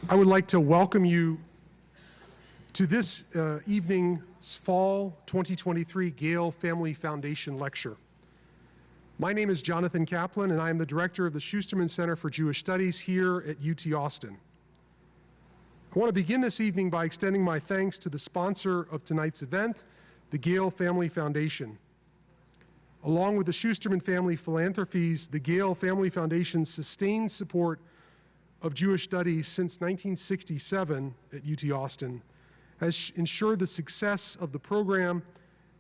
I would like to welcome you to this evening's Fall 2023 Gale Family Foundation Lecture. My name is Jonathan Kaplan, and I am the director of the Schusterman Center for Jewish Studies here at UT Austin. I want to begin this evening by extending my thanks to the sponsor of tonight's event, the Gale Family Foundation. Along with the Schusterman Family Philanthropies, the Gale Family Foundation's sustained support of Jewish studies since 1967 at UT Austin has ensured the success of the program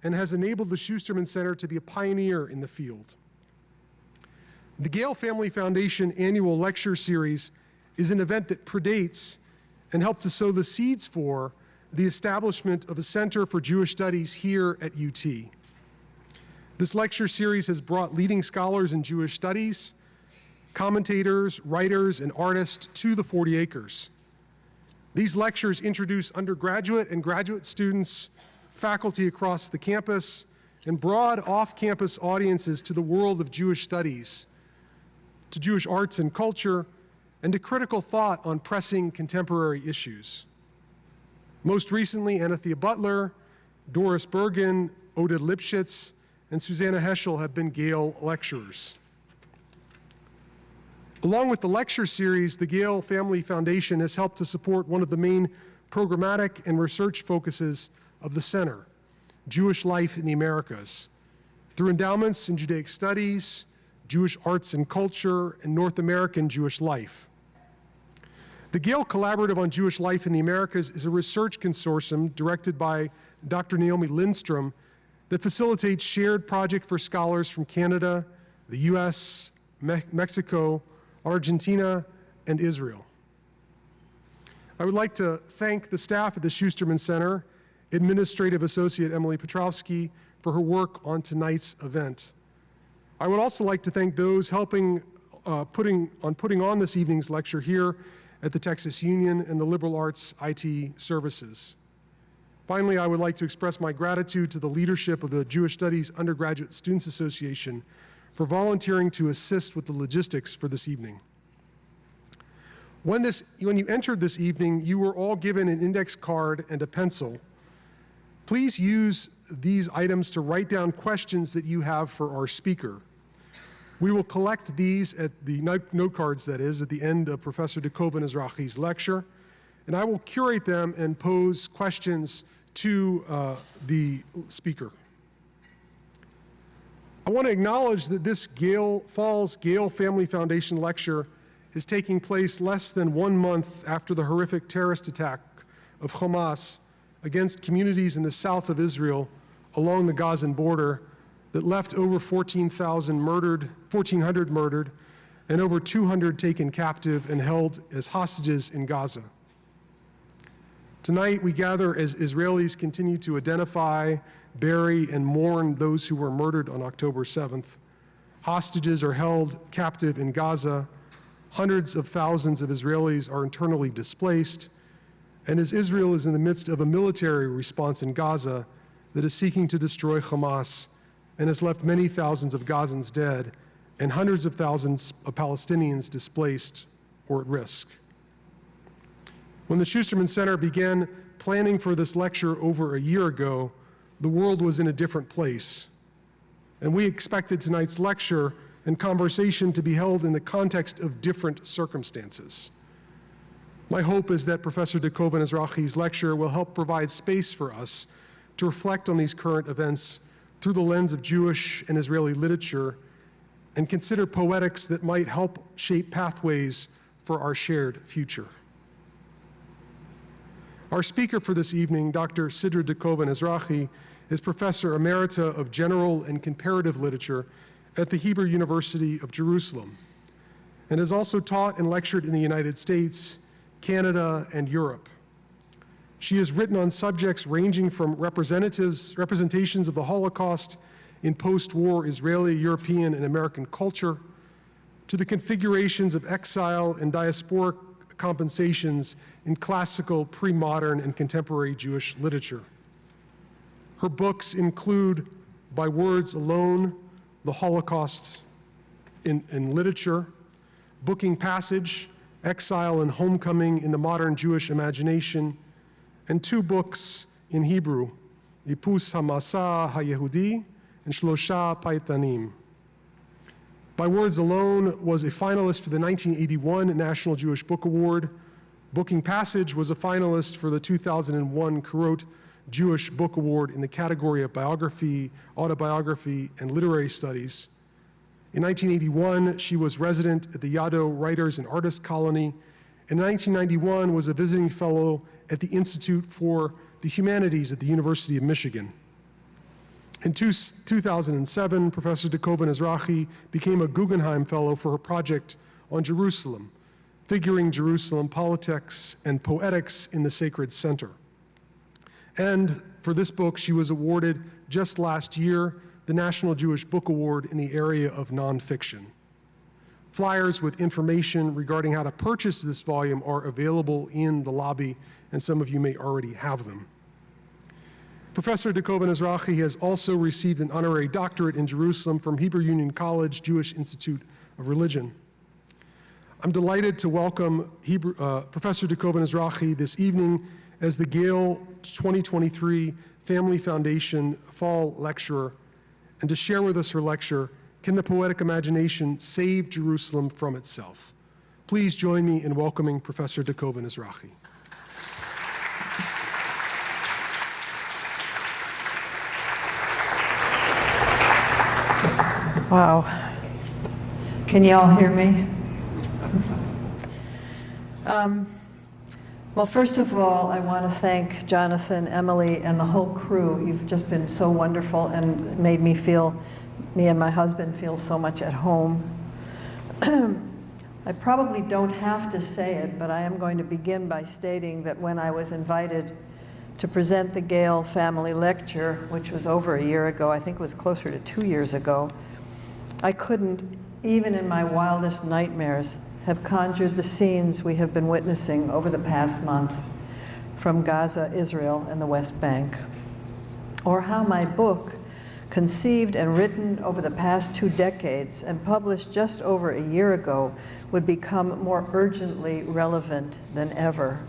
and has enabled the Schusterman Center to be a pioneer in the field. The Gale Family Foundation annual lecture series is an event that predates and helped to sow the seeds for the establishment of a Center for Jewish Studies here at UT. This lecture series has brought leading scholars in Jewish studies, commentators, writers, and artists to the 40 acres. These lectures introduce undergraduate and graduate students, faculty across the campus, and broad off-campus audiences to the world of Jewish studies, to Jewish arts and culture, and to critical thought on pressing contemporary issues. Most recently, Anethea Butler, Doris Bergen, Oded Lipschitz, and Susanna Heschel have been Gale lecturers. Along with the lecture series, the Gale Family Foundation has helped to support one of the main programmatic and research focuses of the center, Jewish life in the Americas, through endowments in Judaic studies, Jewish arts and culture, and North American Jewish life. The Gale Collaborative on Jewish Life in the Americas is a research consortium directed by Dr. Naomi Lindstrom that facilitates shared projects for scholars from Canada, the US, Mexico, Argentina, and Israel. I would like to thank the staff at the Schusterman Center, Administrative Associate Emily Petrovsky, for her work on tonight's event. I would also like to thank those helping putting on this evening's lecture here at the Texas Union and the Liberal Arts IT Services. Finally, I would like to express my gratitude to the leadership of the Jewish Studies Undergraduate Students Association for volunteering to assist with the logistics for this evening. When you entered this evening, you were all given an index card and a pencil. Please use these items to write down questions that you have for our speaker. We will collect these at the note cards, that is, at the end of Professor DeKoven Ezrahi's lecture, and I will curate them and pose questions to the speaker. I want to acknowledge that this Fall's Gale Family Foundation lecture is taking place less than 1 month after the horrific terrorist attack of Hamas against communities in the south of Israel along the Gazan border that left over 1,400 murdered, and over 200 taken captive and held as hostages in Gaza. Tonight, we gather as Israelis continue to identify, bury, and mourn those who were murdered on October 7th. Hostages are held captive in Gaza. Hundreds of thousands of Israelis are internally displaced. And as Israel is in the midst of a military response in Gaza that is seeking to destroy Hamas and has left many thousands of Gazans dead and hundreds of thousands of Palestinians displaced or at risk. When the Schusterman Center began planning for this lecture over a year ago, the world was in a different place. And we expected tonight's lecture and conversation to be held in the context of different circumstances. My hope is that Professor DeKoven Ezrahi's lecture will help provide space for us to reflect on these current events through the lens of Jewish and Israeli literature and consider poetics that might help shape pathways for our shared future. Our speaker for this evening, Dr. Sidra DeKoven Ezrahi, is Professor Emerita of General and Comparative Literature at the Hebrew University of Jerusalem, and has also taught and lectured in the United States, Canada, and Europe. She has written on subjects ranging from representations of the Holocaust in post-war Israeli, European, and American culture, to the configurations of exile and diasporic compensations in classical, pre-modern, and contemporary Jewish literature. Her books include By Words Alone, The Holocaust in Literature, Booking Passage, Exile and Homecoming in the Modern Jewish Imagination, and 2 books in Hebrew, Ipus, ha-masa, ha-yehudi, and Shlosha Paytanim. By Words Alone was a finalist for the 1981 National Jewish Book Award. Booking Passage was a finalist for the 2001 Koret Jewish Book Award in the category of Biography, Autobiography, and Literary Studies. In 1981, she was resident at the YADDO Writers and Artists Colony. In 1991, was a visiting fellow at the Institute for the Humanities at the University of Michigan. In 2007, Professor DeKoven Ezrahi became a Guggenheim Fellow for her project on Jerusalem, figuring Jerusalem politics and poetics in the Sacred Center. And for this book, she was awarded just last year the National Jewish Book Award in the area of nonfiction. Flyers with information regarding how to purchase this volume are available in the lobby, and some of you may already have them. Professor DeKoven Ezrahi has also received an honorary doctorate in Jerusalem from Hebrew Union College Jewish Institute of Religion. I'm delighted to welcome Professor DeKoven Ezrahi this evening as the Gale 2023 Family Foundation Fall Lecturer, and to share with us her lecture, Can the Poetic Imagination Save Jerusalem from Itself? Please join me in welcoming Professor DeKoven Ezrahi. Wow. Can you all hear me? Well, first of all, I want to thank Jonathan, Emily, and the whole crew. You've just been so wonderful and made me and my husband feel so much at home. I probably don't have to say it, but I am going to begin by stating that when I was invited to present the Gale Family Lecture, which was over a year ago, I think it was closer to 2 years ago, I couldn't, even in my wildest nightmares, have conjured the scenes we have been witnessing over the past month from Gaza, Israel, and the West Bank, or how my book, conceived and written over the past 2 decades and published just over a year ago, would become more urgently relevant than ever.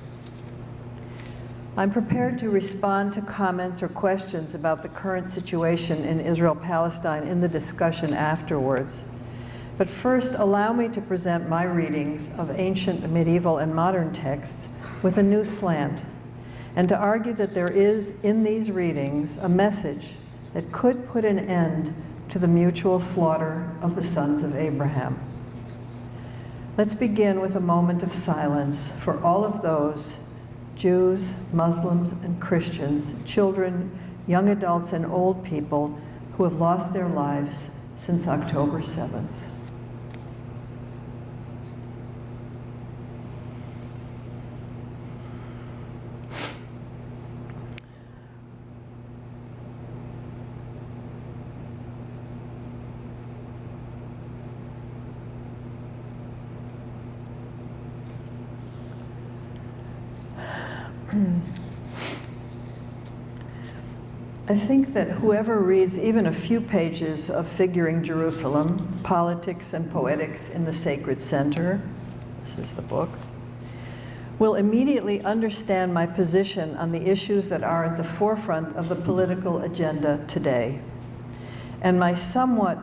I'm prepared to respond to comments or questions about the current situation in Israel-Palestine in the discussion afterwards. But first, allow me to present my readings of ancient, medieval, and modern texts with a new slant, and to argue that there is, in these readings, a message that could put an end to the mutual slaughter of the sons of Abraham. Let's begin with a moment of silence for all of those Jews, Muslims, and Christians, children, young adults, and old people who have lost their lives since October 7th. I think that whoever reads even a few pages of Figuring Jerusalem, Politics and Poetics in the Sacred Center, this is the book, will immediately understand my position on the issues that are at the forefront of the political agenda today, and my somewhat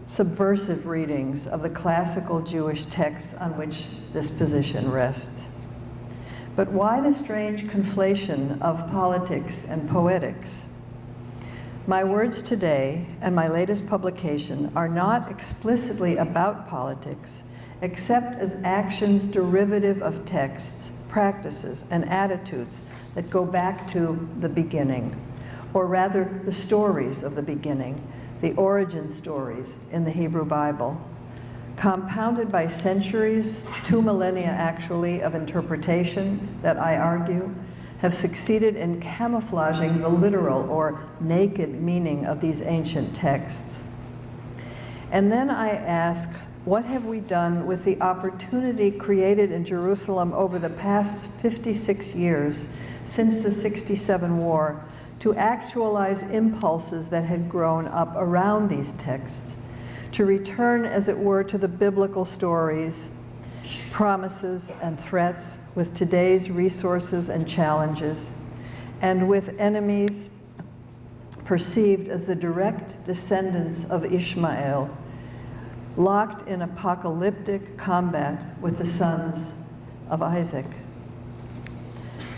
subversive readings of the classical Jewish texts on which this position rests. But why the strange conflation of politics and poetics? My words today and my latest publication are not explicitly about politics, except as actions derivative of texts, practices, and attitudes that go back to the beginning, or rather the stories of the beginning, the origin stories in the Hebrew Bible, compounded by centuries, 2 millennia actually, of interpretation that I argue have succeeded in camouflaging the literal or naked meaning of these ancient texts. And then I ask, what have we done with the opportunity created in Jerusalem over the past 56 years since the '67 war to actualize impulses that had grown up around these texts, to return, as it were, to the biblical stories, promises and threats with today's resources and challenges, and with enemies perceived as the direct descendants of Ishmael, locked in apocalyptic combat with the sons of Isaac.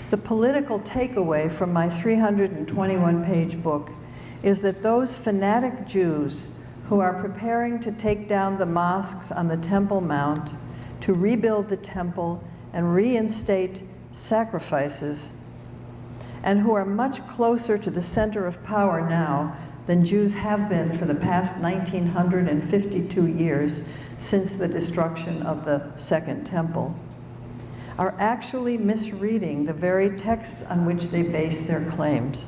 The political takeaway from my 321-page book is that those fanatic Jews who are preparing to take down the mosques on the Temple Mount, to rebuild the temple and reinstate sacrifices, and who are much closer to the center of power now than Jews have been for the past 1952 years since the destruction of the Second Temple, are actually misreading the very texts on which they base their claims.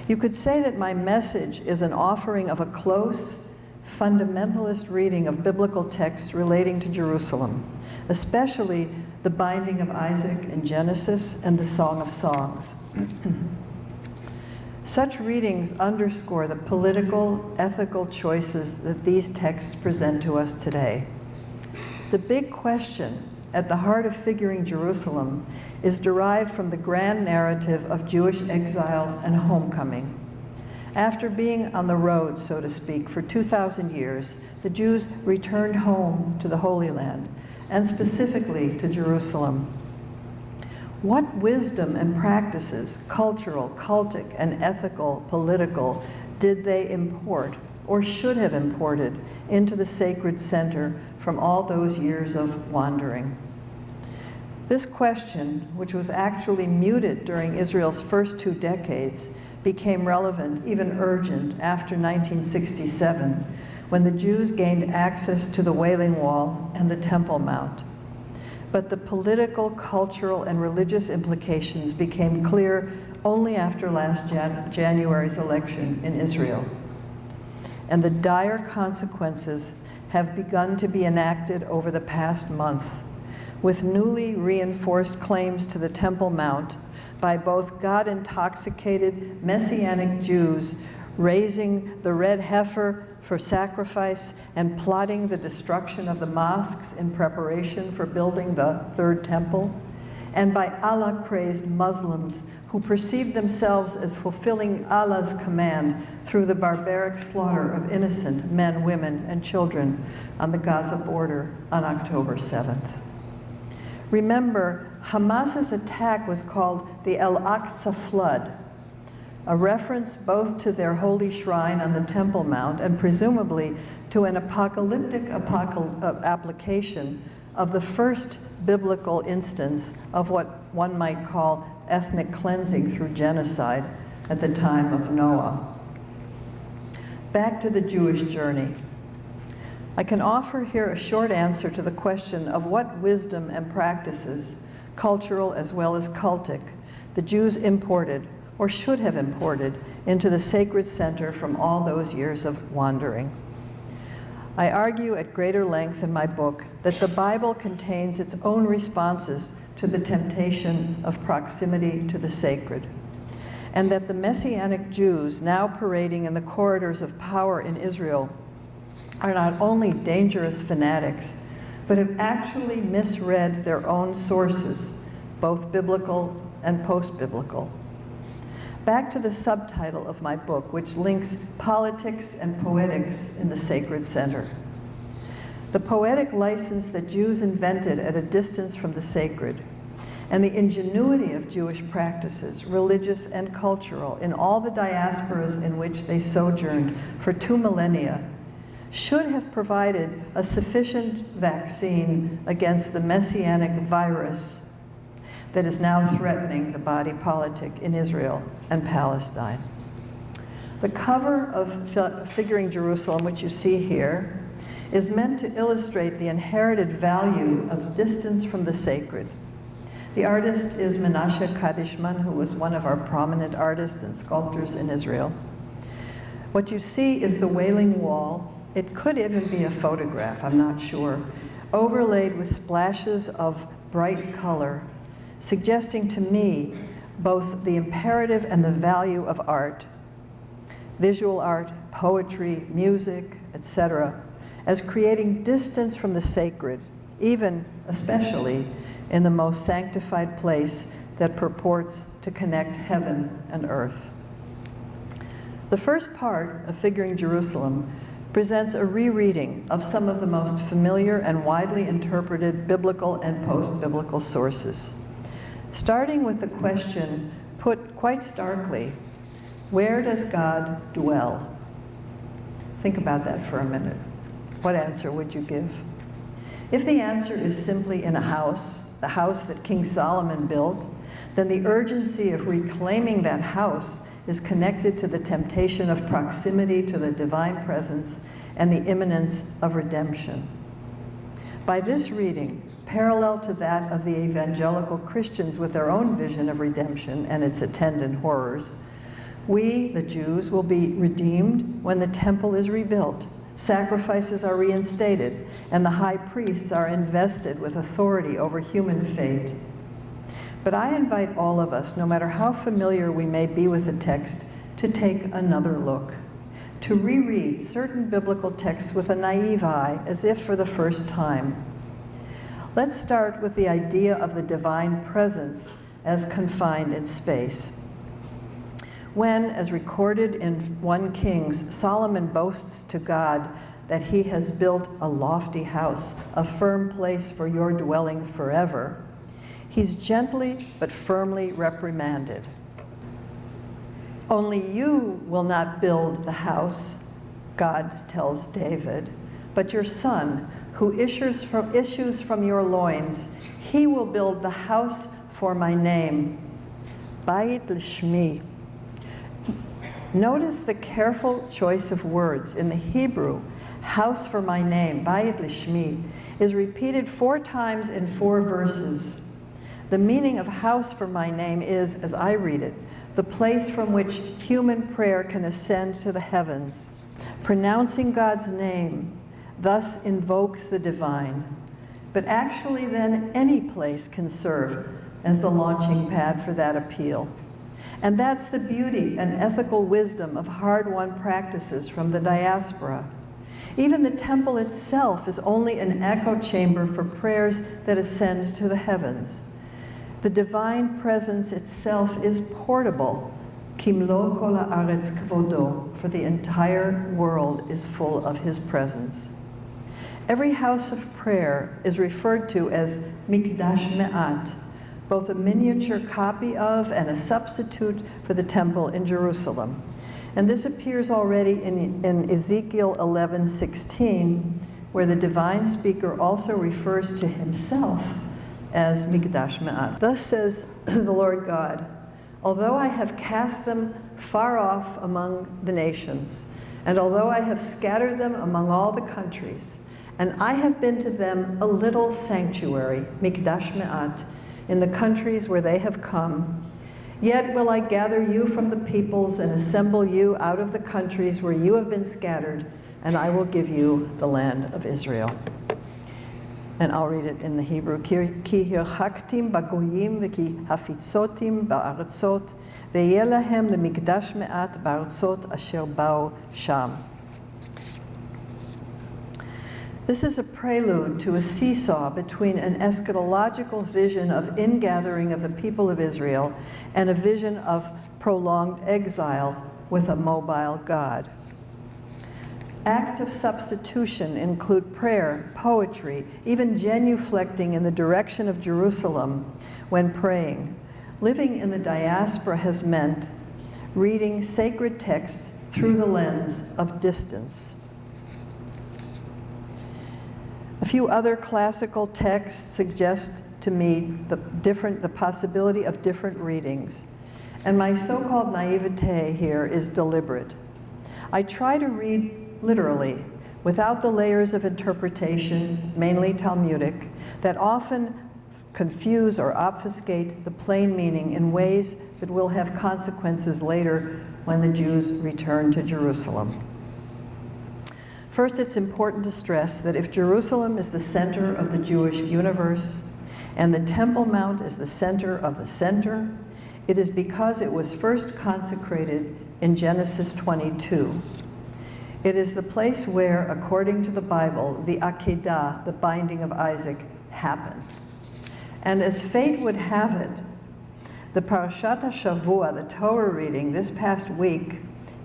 You could say that my message is an offering of a close, fundamentalist reading of biblical texts relating to Jerusalem, especially the binding of Isaac in Genesis and the Song of Songs. Such readings underscore the political, ethical choices that these texts present to us today. The big question at the heart of figuring Jerusalem is derived from the grand narrative of Jewish exile and homecoming. After being on the road, so to speak, for 2,000 years, the Jews returned home to the Holy Land, and specifically to Jerusalem. What wisdom and practices, cultural, cultic, and ethical, political, did they import, or should have imported, into the sacred center from all those years of wandering? This question, which was actually muted during Israel's first 2 decades, became relevant, even urgent, after 1967, when the Jews gained access to the Wailing Wall and the Temple Mount. But the political, cultural, and religious implications became clear only after last January's election in Israel. And the dire consequences have begun to be enacted over the past month, with newly reinforced claims to the Temple Mount by both God-intoxicated Messianic Jews raising the red heifer for sacrifice and plotting the destruction of the mosques in preparation for building the Third Temple, and by Allah-crazed Muslims who perceive themselves as fulfilling Allah's command through the barbaric slaughter of innocent men, women, and children on the Gaza border on October 7th. Remember, Hamas's attack was called the Al-Aqsa Flood, a reference both to their holy shrine on the Temple Mount and presumably to an apocalyptic application of the first biblical instance of what one might call ethnic cleansing through genocide at the time of Noah. Back to the Jewish journey. I can offer here a short answer to the question of what wisdom and practices, cultural as well as cultic, the Jews imported or should have imported into the sacred center from all those years of wandering. I argue at greater length in my book that the Bible contains its own responses to the temptation of proximity to the sacred, and that the Messianic Jews now parading in the corridors of power in Israel are not only dangerous fanatics, but have actually misread their own sources, both biblical and post-biblical. Back to the subtitle of my book, which links politics and poetics in the sacred center. The poetic license that Jews invented at a distance from the sacred, and the ingenuity of Jewish practices, religious and cultural, in all the diasporas in which they sojourned for 2 millennia, should have provided a sufficient vaccine against the messianic virus that is now threatening the body politic in Israel and Palestine. The cover of Figuring Jerusalem, which you see here, is meant to illustrate the inherited value of distance from the sacred. The artist is Menashe Kadishman, who was one of our prominent artists and sculptors in Israel. What you see is the Wailing Wall. It could even be a photograph, I'm not sure, overlaid with splashes of bright color, suggesting to me both the imperative and the value of art, visual art, poetry, music, etc., as creating distance from the sacred, even, especially, in the most sanctified place that purports to connect heaven and earth. The first part of Figuring Jerusalem presents a rereading of some of the most familiar and widely interpreted biblical and post-biblical sources. Starting with the question put quite starkly, where does God dwell? Think about that for a minute. What answer would you give? If the answer is simply in a house, the house that King Solomon built, then the urgency of reclaiming that house is connected to the temptation of proximity to the divine presence and the imminence of redemption. By this reading, parallel to that of the evangelical Christians with their own vision of redemption and its attendant horrors, we, the Jews, will be redeemed when the temple is rebuilt, sacrifices are reinstated, and the high priests are invested with authority over human fate. But I invite all of us, no matter how familiar we may be with the text, to take another look, to reread certain biblical texts with a naive eye, as if for the first time. Let's start with the idea of the divine presence as confined in space. When, as recorded in 1 Kings, Solomon boasts to God that he has built a lofty house, a firm place for your dwelling forever, he's gently but firmly reprimanded. Only you will not build the house, God tells David, but your son, who issues from your loins, he will build the house for my name, Bayit L'Shmi. Notice the careful choice of words. In the Hebrew, house for my name, Bayit L'Shmi, is repeated 4 times in 4 verses. The meaning of house for my name is, as I read it, the place from which human prayer can ascend to the heavens. Pronouncing God's name thus invokes the divine, but actually then any place can serve as the launching pad for that appeal. And that's the beauty and ethical wisdom of hard-won practices from the diaspora. Even the temple itself is only an echo chamber for prayers that ascend to the heavens. The divine presence itself is portable, Kimlo kol haaretz kvodo, for the entire world is full of his presence. Every house of prayer is referred to as mikdash me'at, both a miniature copy of and a substitute for the temple in Jerusalem. And this appears already in Ezekiel 11:16, where the divine speaker also refers to himself as Mikdash Me'at. Thus says the Lord God, although I have cast them far off among the nations, and although I have scattered them among all the countries, and I have been to them a little sanctuary, Mikdash Me'at, in the countries where they have come, yet will I gather you from the peoples and assemble you out of the countries where you have been scattered, and I will give you the land of Israel. And I'll read it in the Hebrew. Ki hirchaktim bagoyim v'ki hafitzotim ba'aratzot ve'yeh lahem lemikdash me'at ba'aratzot asher ba'u sham. This is a prelude to a seesaw between an eschatological vision of ingathering of the people of Israel and a vision of prolonged exile with a mobile God. Acts of substitution include prayer, poetry, even genuflecting in the direction of Jerusalem when praying. Living in the diaspora has meant reading sacred texts through the lens of distance. A few other classical texts suggest to me the possibility of different readings, and my so-called naivete here is deliberate. I try to read literally, without the layers of interpretation, mainly Talmudic, that often confuse or obfuscate the plain meaning in ways that will have consequences later when the Jews return to Jerusalem. First, it's important to stress that if Jerusalem is the center of the Jewish universe and the Temple Mount is the center of the center, it is because it was first consecrated in Genesis 22. It is the place where, according to the Bible, the Akedah, the binding of Isaac, happened. And as fate would have it, the Parashat HaShavua, the Torah reading this past week,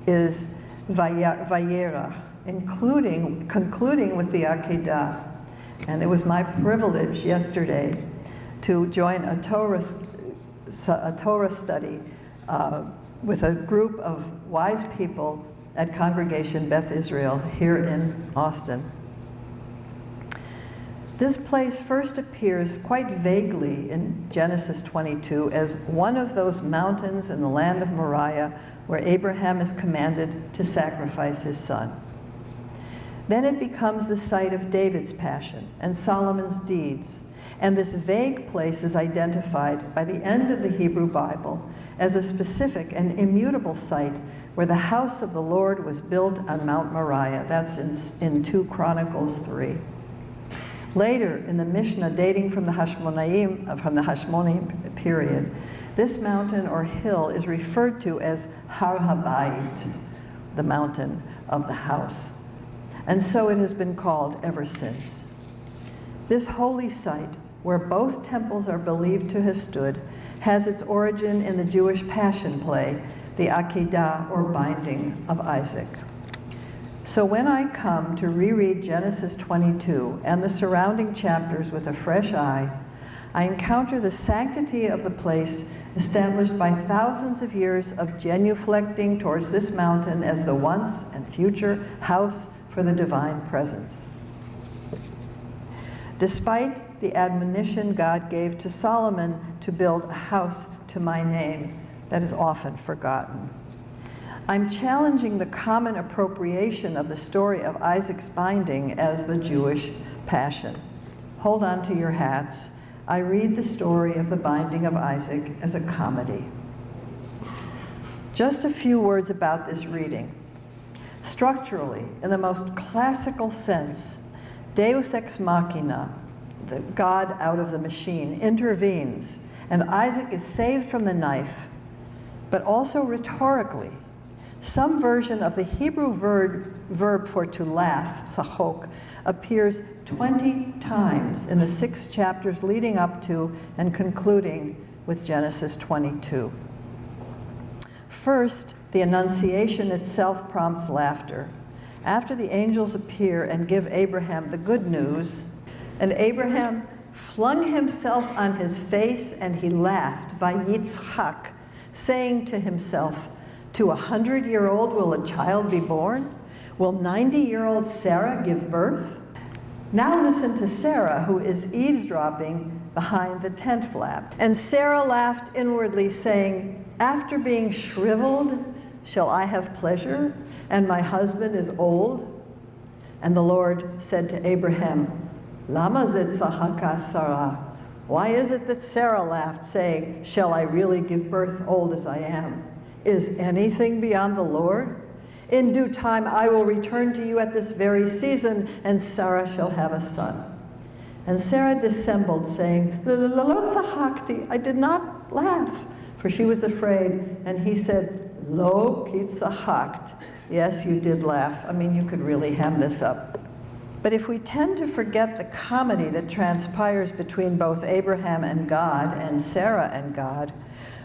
is Vayera, concluding with the Akedah. And it was my privilege yesterday to join a Torah study with a group of wise people at Congregation Beth Israel here in Austin. This place first appears quite vaguely in Genesis 22 as one of those mountains in the land of Moriah where Abraham is commanded to sacrifice his son. Then it becomes the site of David's passion and Solomon's deeds, and this vague place is identified by the end of the Hebrew Bible as a specific and immutable site where the house of the Lord was built on Mount Moriah. That's in 2 Chronicles 3. Later, in the Mishnah dating from the Hashmonaim period, this mountain or hill is referred to as Har HaBayit, the mountain of the house. And so it has been called ever since. This holy site, where both temples are believed to have stood, has its origin in the Jewish Passion play, the Akedah, or binding of Isaac. So when I come to reread Genesis 22 and the surrounding chapters with a fresh eye, I encounter the sanctity of the place established by thousands of years of genuflecting towards this mountain as the once and future house for the divine presence. Despite the admonition God gave to Solomon to build a house to my name, that is often forgotten. I'm challenging the common appropriation of the story of Isaac's binding as the Jewish passion. Hold on to your hats. I read the story of the binding of Isaac as a comedy. Just a few words about this reading. Structurally, in the most classical sense, Deus ex machina, the God out of the machine, intervenes, and Isaac is saved from the knife. But also rhetorically, some version of the Hebrew verb for to laugh, tzachok, appears 20 times in the 6 chapters leading up to and concluding with Genesis 22. First, the Annunciation itself prompts laughter. After the angels appear and give Abraham the good news, and Abraham flung himself on his face and he laughed, vayitzchak, saying to himself, to a 100-year-old will a child be born? Will 90-year-old Sarah give birth? Now listen to Sarah, who is eavesdropping behind the tent flap. And Sarah laughed inwardly, saying, after being shriveled, shall I have pleasure? And my husband is old? And the Lord said to Abraham, Lama zetzahaka Sarah? Why is it that Sarah laughed, saying, shall I really give birth old as I am? Is anything beyond the Lord? In due time I will return to you at this very season, and Sarah shall have a son. And Sarah dissembled, saying, Lo tzahakti, I did not laugh, for she was afraid. And he said, Lo ki tzahakt, yes, you did laugh. I mean, you could really ham this up. But if we tend to forget the comedy that transpires between both Abraham and God and Sarah and God,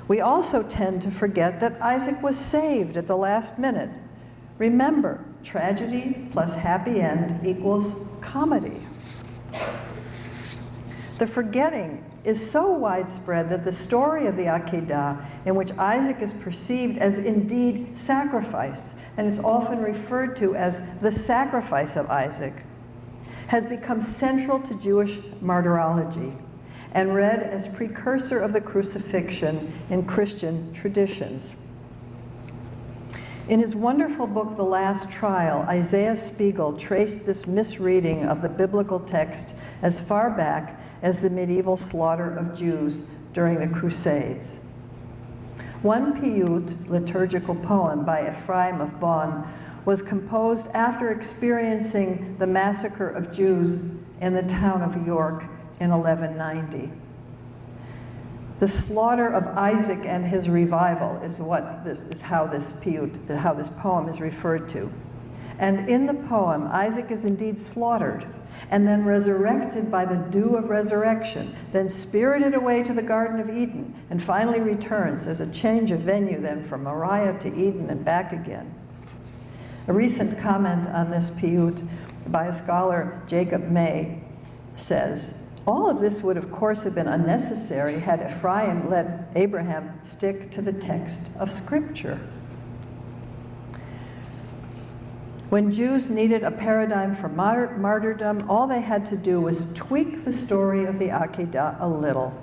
we also tend to forget that Isaac was saved at the last minute. Remember, tragedy plus happy end equals comedy. The forgetting is so widespread that the story of the Akedah, in which Isaac is perceived as indeed sacrificed, and is often referred to as the sacrifice of Isaac, has become central to Jewish martyrology and read as precursor of the crucifixion in Christian traditions. In his wonderful book, The Last Trial, Isaiah Spiegel traced this misreading of the biblical text as far back as the medieval slaughter of Jews during the Crusades. One piyut, liturgical poem by Ephraim of Bonn, was composed after experiencing the massacre of Jews in the town of York in 1190. The slaughter of Isaac and his revival is how this poem is referred to. And in the poem, Isaac is indeed slaughtered and then resurrected by the dew of resurrection, then spirited away to the Garden of Eden, and finally returns. There's a change of venue then from Moriah to Eden and back again. A recent comment on this piyut by a scholar, Jacob May, says, all of this would of course have been unnecessary had Ephraim let Abraham stick to the text of Scripture. When Jews needed a paradigm for martyrdom, all they had to do was tweak the story of the Akedah a little.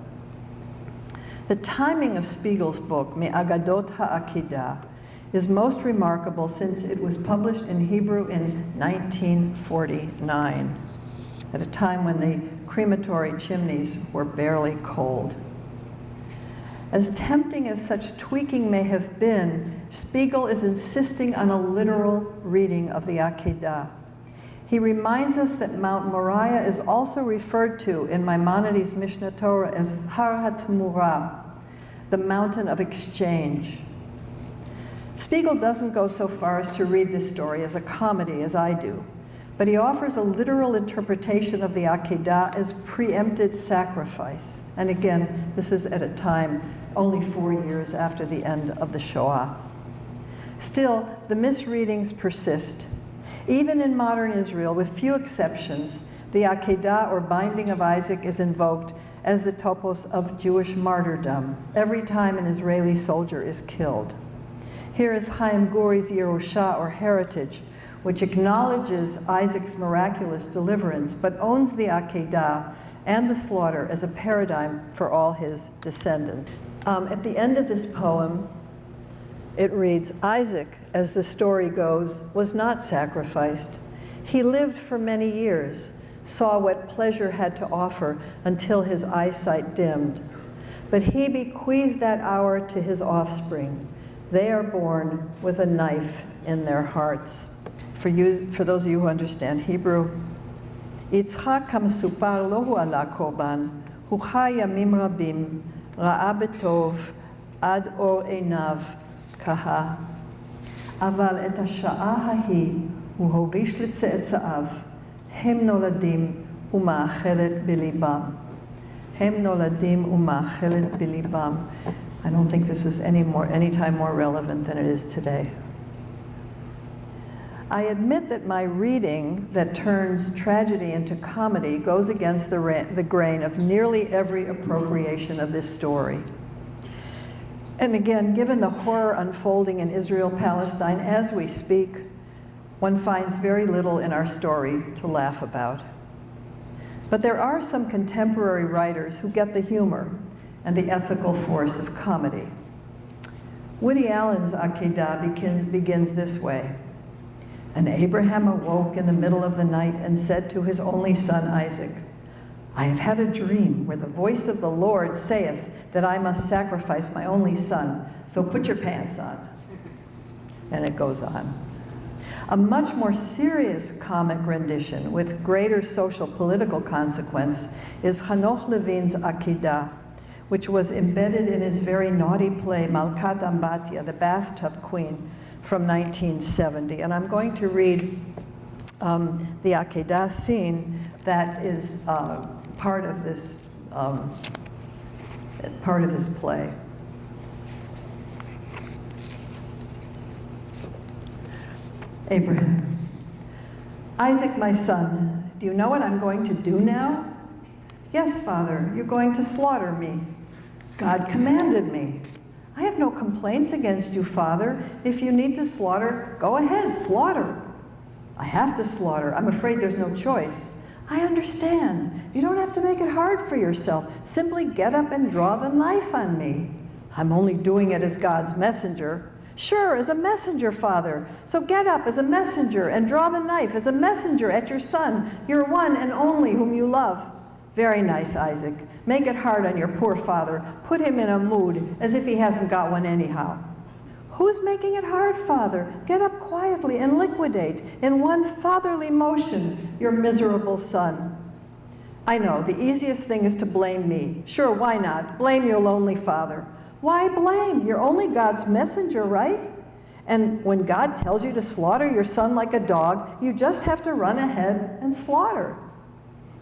The timing of Spiegel's book, Me'agadot ha'akedah, is most remarkable since it was published in Hebrew in 1949, at a time when the crematory chimneys were barely cold. As tempting as such tweaking may have been, Spiegel is insisting on a literal reading of the Akedah. He reminds us that Mount Moriah is also referred to in Maimonides' Mishnah Torah as Har HaTmurah, the mountain of exchange. Spiegel doesn't go so far as to read this story as a comedy, as I do, but he offers a literal interpretation of the Akedah as preempted sacrifice. And again, this is at a time only 4 years after the end of the Shoah. Still, the misreadings persist. Even in modern Israel, with few exceptions, the Akedah, or binding of Isaac, is invoked as the topos of Jewish martyrdom every time an Israeli soldier is killed. Here is Chaim Guri's Yerusha, or heritage, which acknowledges Isaac's miraculous deliverance, but owns the Akedah and the slaughter as a paradigm for all his descendants. At the end of this poem, it reads, Isaac, as the story goes, was not sacrificed. He lived for many years, saw what pleasure had to offer until his eyesight dimmed. But he bequeathed that hour to his offspring. They are born with a knife in their hearts. For those of you who understand Hebrew, Yitzchak hamesupar lo hu ala korban, hu chai yamim rabim, ra'a betov, ad or einav, kaha. Aval et השעה ההיא הוא הוריש לצאצאיו, הם נולדים ומאכלת בליבם. הם נולדים ומאכלת בליבם. I don't think this is any time more relevant than it is today. I admit that my reading that turns tragedy into comedy goes against the grain of nearly every appropriation of this story. And again, given the horror unfolding in Israel-Palestine as we speak, one finds very little in our story to laugh about. But there are some contemporary writers who get the humor and the ethical force of comedy. Woody Allen's Akedah begins this way. And Abraham awoke in the middle of the night and said to his only son Isaac, I have had a dream where the voice of the Lord saith that I must sacrifice my only son, so put your pants on. And it goes on. A much more serious comic rendition with greater social political consequence is Hanoch Levin's Akedah, which was embedded in his very naughty play Malkat Ambatya, the Bathtub Queen, from 1970. And I'm going to read the Akedah scene that is part of this play. Abraham. Isaac, my son, do you know what I'm going to do now? Yes, Father, you're going to slaughter me. God commanded me. I have no complaints against you, Father. If you need to slaughter, go ahead, slaughter. I have to slaughter. I'm afraid there's no choice. I understand. You don't have to make it hard for yourself. Simply get up and draw the knife on me. I'm only doing it as God's messenger. Sure, as a messenger, Father. So get up as a messenger and draw the knife as a messenger at your son, your one and only whom you love. Very nice, Isaac. Make it hard on your poor father. Put him in a mood as if he hasn't got one anyhow. Who's making it hard, Father? Get up quietly and liquidate in one fatherly motion your miserable son. I know, the easiest thing is to blame me. Sure, why not? Blame your lonely father. Why blame? You're only God's messenger, right? And when God tells you to slaughter your son like a dog, you just have to run ahead and slaughter.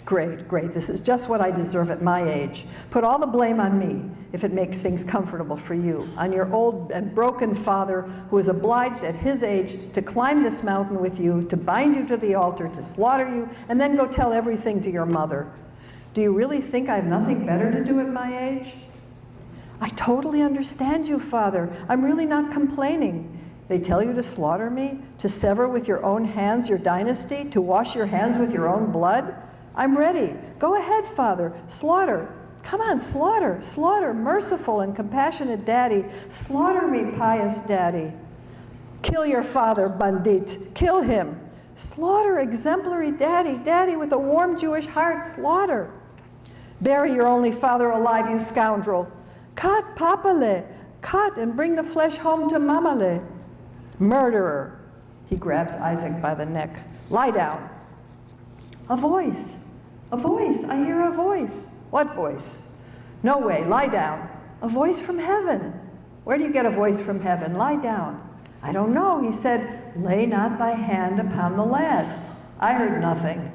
Great, great, this is just what I deserve at my age. Put all the blame on me, if it makes things comfortable for you, on your old and broken father who is obliged at his age to climb this mountain with you, to bind you to the altar, to slaughter you, and then go tell everything to your mother. Do you really think I have nothing better to do at my age? I totally understand you, Father. I'm really not complaining. They tell you to slaughter me, to sever with your own hands your dynasty, to wash your hands with your own blood? I'm ready. Go ahead, Father. Slaughter. Come on, slaughter, slaughter, merciful and compassionate Daddy. Slaughter me, pious Daddy. Kill your father, bandit. Kill him. Slaughter, exemplary Daddy, Daddy with a warm Jewish heart. Slaughter. Bury your only father alive, you scoundrel. Cut, papale. Cut and bring the flesh home to mamale. Murderer. He grabs Isaac by the neck. Lie down. A voice. A voice. I hear a voice. What voice? No way. Lie down. A voice from heaven. Where do you get a voice from heaven? Lie down. I don't know. He said, lay not thy hand upon the lad. I heard nothing.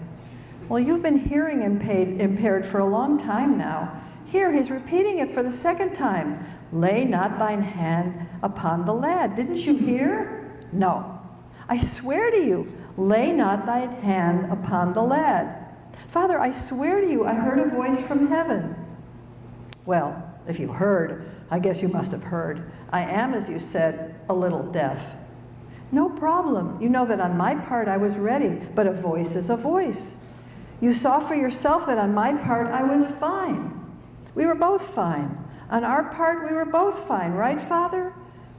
Well, you've been hearing impaired for a long time now. Here, he's repeating it for the second time. Lay not thine hand upon the lad. Didn't you hear? No. I swear to you, lay not thine hand upon the lad. Father, I swear to you, I heard a voice from heaven. Well, if you heard, I guess you must have heard. I am, as you said, a little deaf. No problem. You know that on my part I was ready, but a voice is a voice. You saw for yourself that on my part I was fine. We were both fine. On our part, we were both fine, right, Father?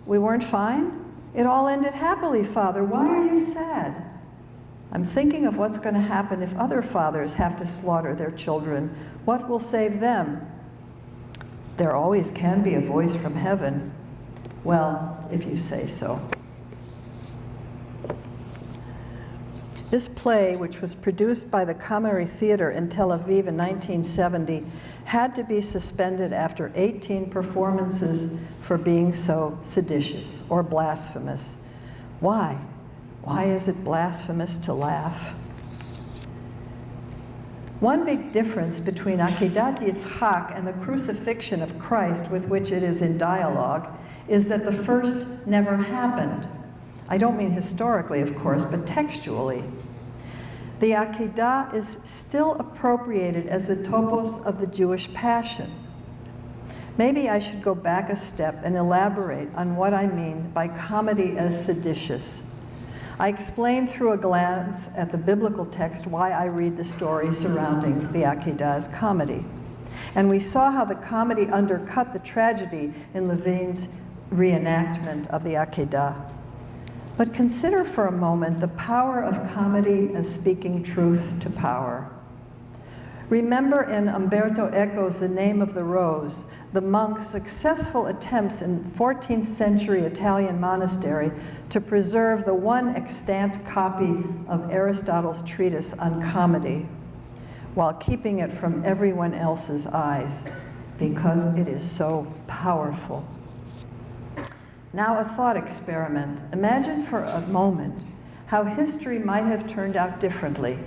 We weren't fine? It all ended happily, Father. Why are you sad? I'm thinking of what's going to happen if other fathers have to slaughter their children. What will save them? There always can be a voice from heaven. Well, if you say so. This play, which was produced by the Honorary Theater in Tel Aviv in 1970, had to be suspended after 18 performances for being so seditious or blasphemous. Why? Why is it blasphemous to laugh? One big difference between Akedat Yitzchak and the crucifixion of Christ with which it is in dialogue is that the first never happened. I don't mean historically, of course, but textually. The Akedah is still appropriated as the topos of the Jewish Passion. Maybe I should go back a step and elaborate on what I mean by comedy as seditious. I explained through a glance at the biblical text why I read the story surrounding the Akedah as comedy. And we saw how the comedy undercut the tragedy in Levine's reenactment of the Akedah. But consider for a moment the power of comedy as speaking truth to power. Remember in Umberto Eco's The Name of the Rose, the monk's successful attempts in 14th century Italian monastery to preserve the one extant copy of Aristotle's treatise on comedy, while keeping it from everyone else's eyes, because it is so powerful. Now a thought experiment. Imagine for a moment how history might have turned out differently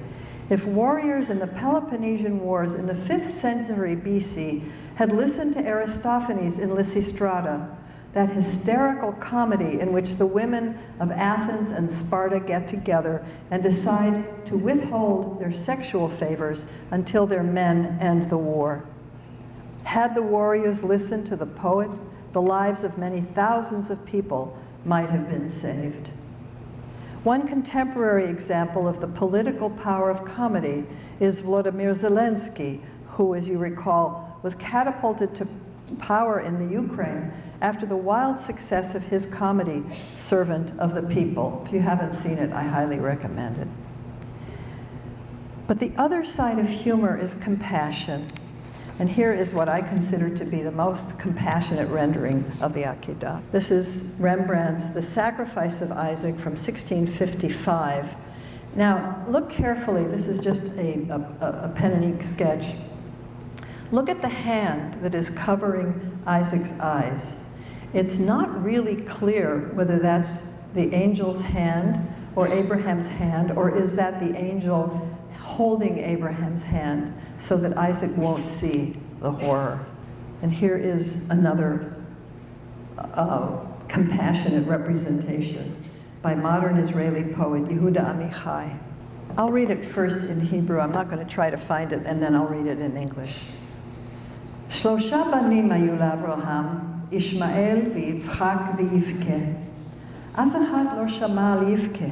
if warriors in the Peloponnesian Wars in the 5th century BC had listened to Aristophanes in Lysistrata, that hysterical comedy in which the women of Athens and Sparta get together and decide to withhold their sexual favors until their men end the war. Had the warriors listened to the poet, the lives of many thousands of people might have been saved. One contemporary example of the political power of comedy is Volodymyr Zelensky, who, as you recall, was catapulted to power in the Ukraine after the wild success of his comedy, Servant of the People. If you haven't seen it, I highly recommend it. But the other side of humor is compassion. And here is what I consider to be the most compassionate rendering of the Akedah. This is Rembrandt's The Sacrifice of Isaac from 1655. Now, look carefully. This is just a pen and ink sketch. Look at the hand that is covering Isaac's eyes. It's not really clear whether that's the angel's hand or Abraham's hand, or is that the angel holding Abraham's hand so that Isaac won't see the horror. And here is another compassionate representation by modern Israeli poet Yehuda Amichai. I'll read it first in Hebrew. I'm not going to try to find it, and then I'll read it in English. Shlosha banim hayu laAvraham, Ishmael v'Yitzchak v'Yivke. אף אחד לא שמע על יבכה,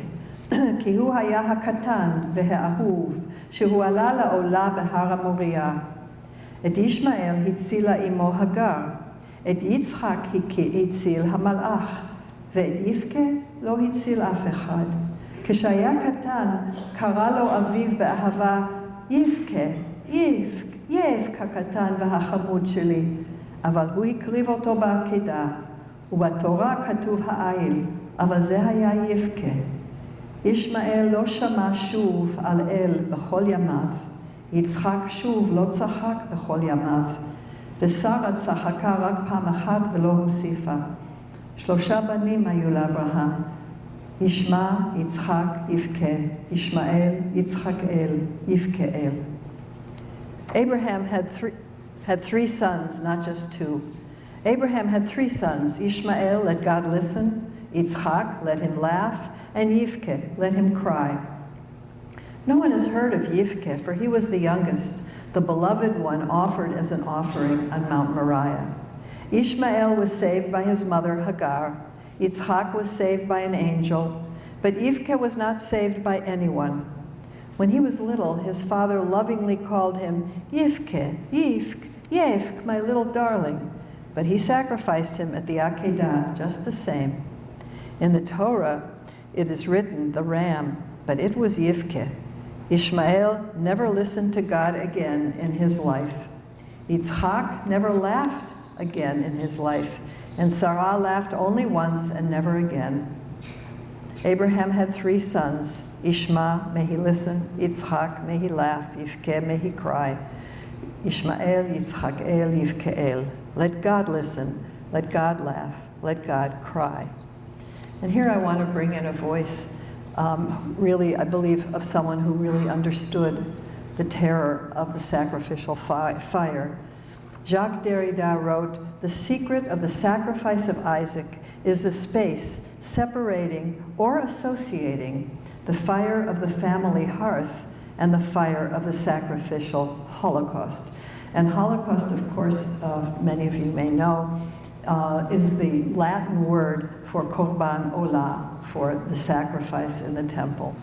כי הוא היה הקטן והאהוב, שהוא עלה לעולה בהר המוריה. את ישמעאל הצילה אמו הגר, את יצחק הציל המלאך, ואת יבכה לא הציל אף אחד. כשהיה קטן, קרא לו אביו באהבה, יבכה, יבק הקטן והחמוד שלי, אבל הוא הקריב אותו בעקדה, ובתורה כתוב העיל, אבל זה היה יבכה. ישמעאל לא שמע שוב על אל בכל ימיו, יצחק שוב לא צחק בכל ימיו, ושרה צחקה רק פעם אחת ולא הוסיפה. 3 בנים היו לאברהם, ישמע, יצחק, יבכה, ישמעאל, יצחקאל, יבכאל. Abraham had three sons, not just 2. Abraham had 3 sons. Ishmael, let God listen. Yitzchak, let him laugh. And Yivke, let him cry. No one has heard of Yivke, for he was the youngest, the beloved one offered as an offering on Mount Moriah. Ishmael was saved by his mother Hagar. Yitzchak was saved by an angel. But Yivke was not saved by anyone. When he was little, his father lovingly called him Yivke, Yivk, Yevk, my little darling. But he sacrificed him at the Akedah, just the same. In the Torah, it is written, the ram, but it was Yivke. Ishmael never listened to God again in his life. Yitzchak never laughed again in his life, and Sarah laughed only once and never again. Abraham had 3 sons. Ishma, may he listen. Yitzchak, may he laugh. Yivke, may he cry. Ishmael, Yitzchak'el, Yivke'el. Let God listen. Let God laugh. Let God cry. And here I want to bring in a voice, really, I believe, of someone who really understood the terror of the sacrificial fire. Jacques Derrida wrote, "The secret of the sacrifice of Isaac is the space separating or associating the fire of the family hearth and the fire of the sacrificial Holocaust." And Holocaust, of course, many of you may know, is the Latin word for korban olah, for the sacrifice in the temple.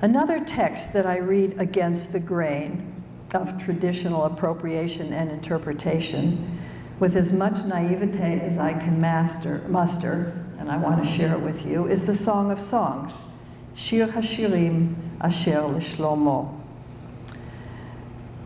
Another text that I read against the grain of traditional appropriation and interpretation, with as much naivete as I can muster, and I want to share it with you, is the Song of Songs, Shir HaShirim Asher LeShlomo.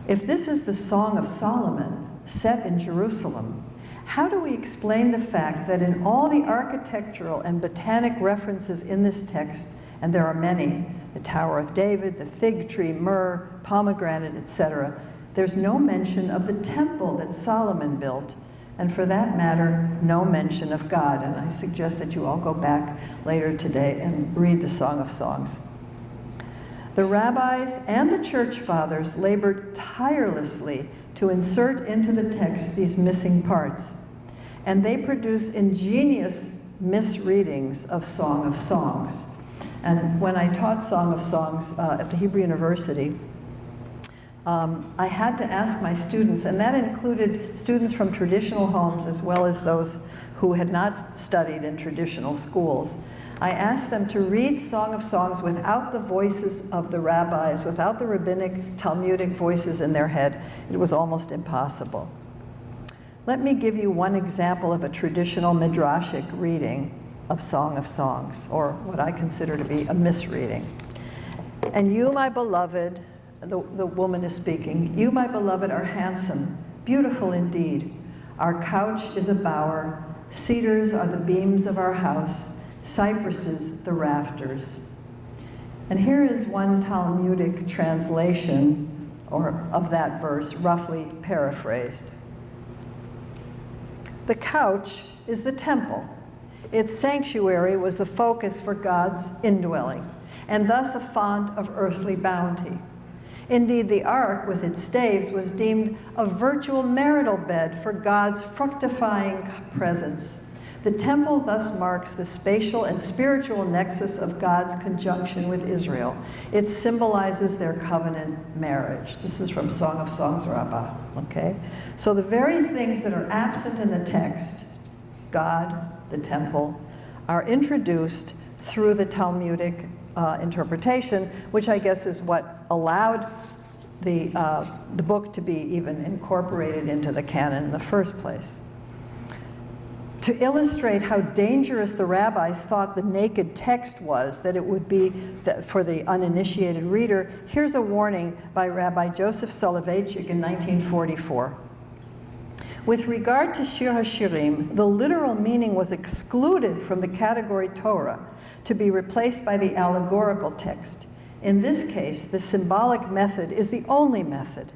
If this is the Song of Solomon, set in Jerusalem, how do we explain the fact that in all the architectural and botanic references in this text, and there are many, the Tower of David, the fig tree, myrrh, pomegranate, etc., there's no mention of the temple that Solomon built, and for that matter, no mention of God. And I suggest that you all go back later today and read the Song of Songs. The rabbis and the church fathers labored tirelessly to insert into the text these missing parts, and they produce ingenious misreadings of Song of Songs. And when I taught Song of Songs at the Hebrew University, I had to ask my students, and that included students from traditional homes as well as those who had not studied in traditional schools. I asked them to read Song of Songs without the voices of the rabbis, without the rabbinic, Talmudic voices in their head. It was almost impossible. Let me give you one example of a traditional midrashic reading of Song of Songs, or what I consider to be a misreading. "And you, my beloved," the woman is speaking, "you, my beloved, are handsome, beautiful indeed. Our couch is a bower, cedars are the beams of our house, cypresses the rafters." And here is one Talmudic translation of that verse, roughly paraphrased. The couch is the temple. Its sanctuary was the focus for God's indwelling, and thus a font of earthly bounty. Indeed, the ark with its staves was deemed a virtual marital bed for God's fructifying presence. The temple thus marks the spatial and spiritual nexus of God's conjunction with Israel. It symbolizes their covenant marriage. This is from Song of Songs Rabbah, okay? So the very things that are absent in the text, God, the temple, are introduced through the Talmudic interpretation, which I guess is what allowed the book to be even incorporated into the canon in the first place. To illustrate how dangerous the rabbis thought the naked text was, that it would be for the uninitiated reader, here's a warning by Rabbi Joseph Soloveitchik in 1944. With regard to Shir HaShirim, the literal meaning was excluded from the category Torah to be replaced by the allegorical text. In this case, the symbolic method is the only method.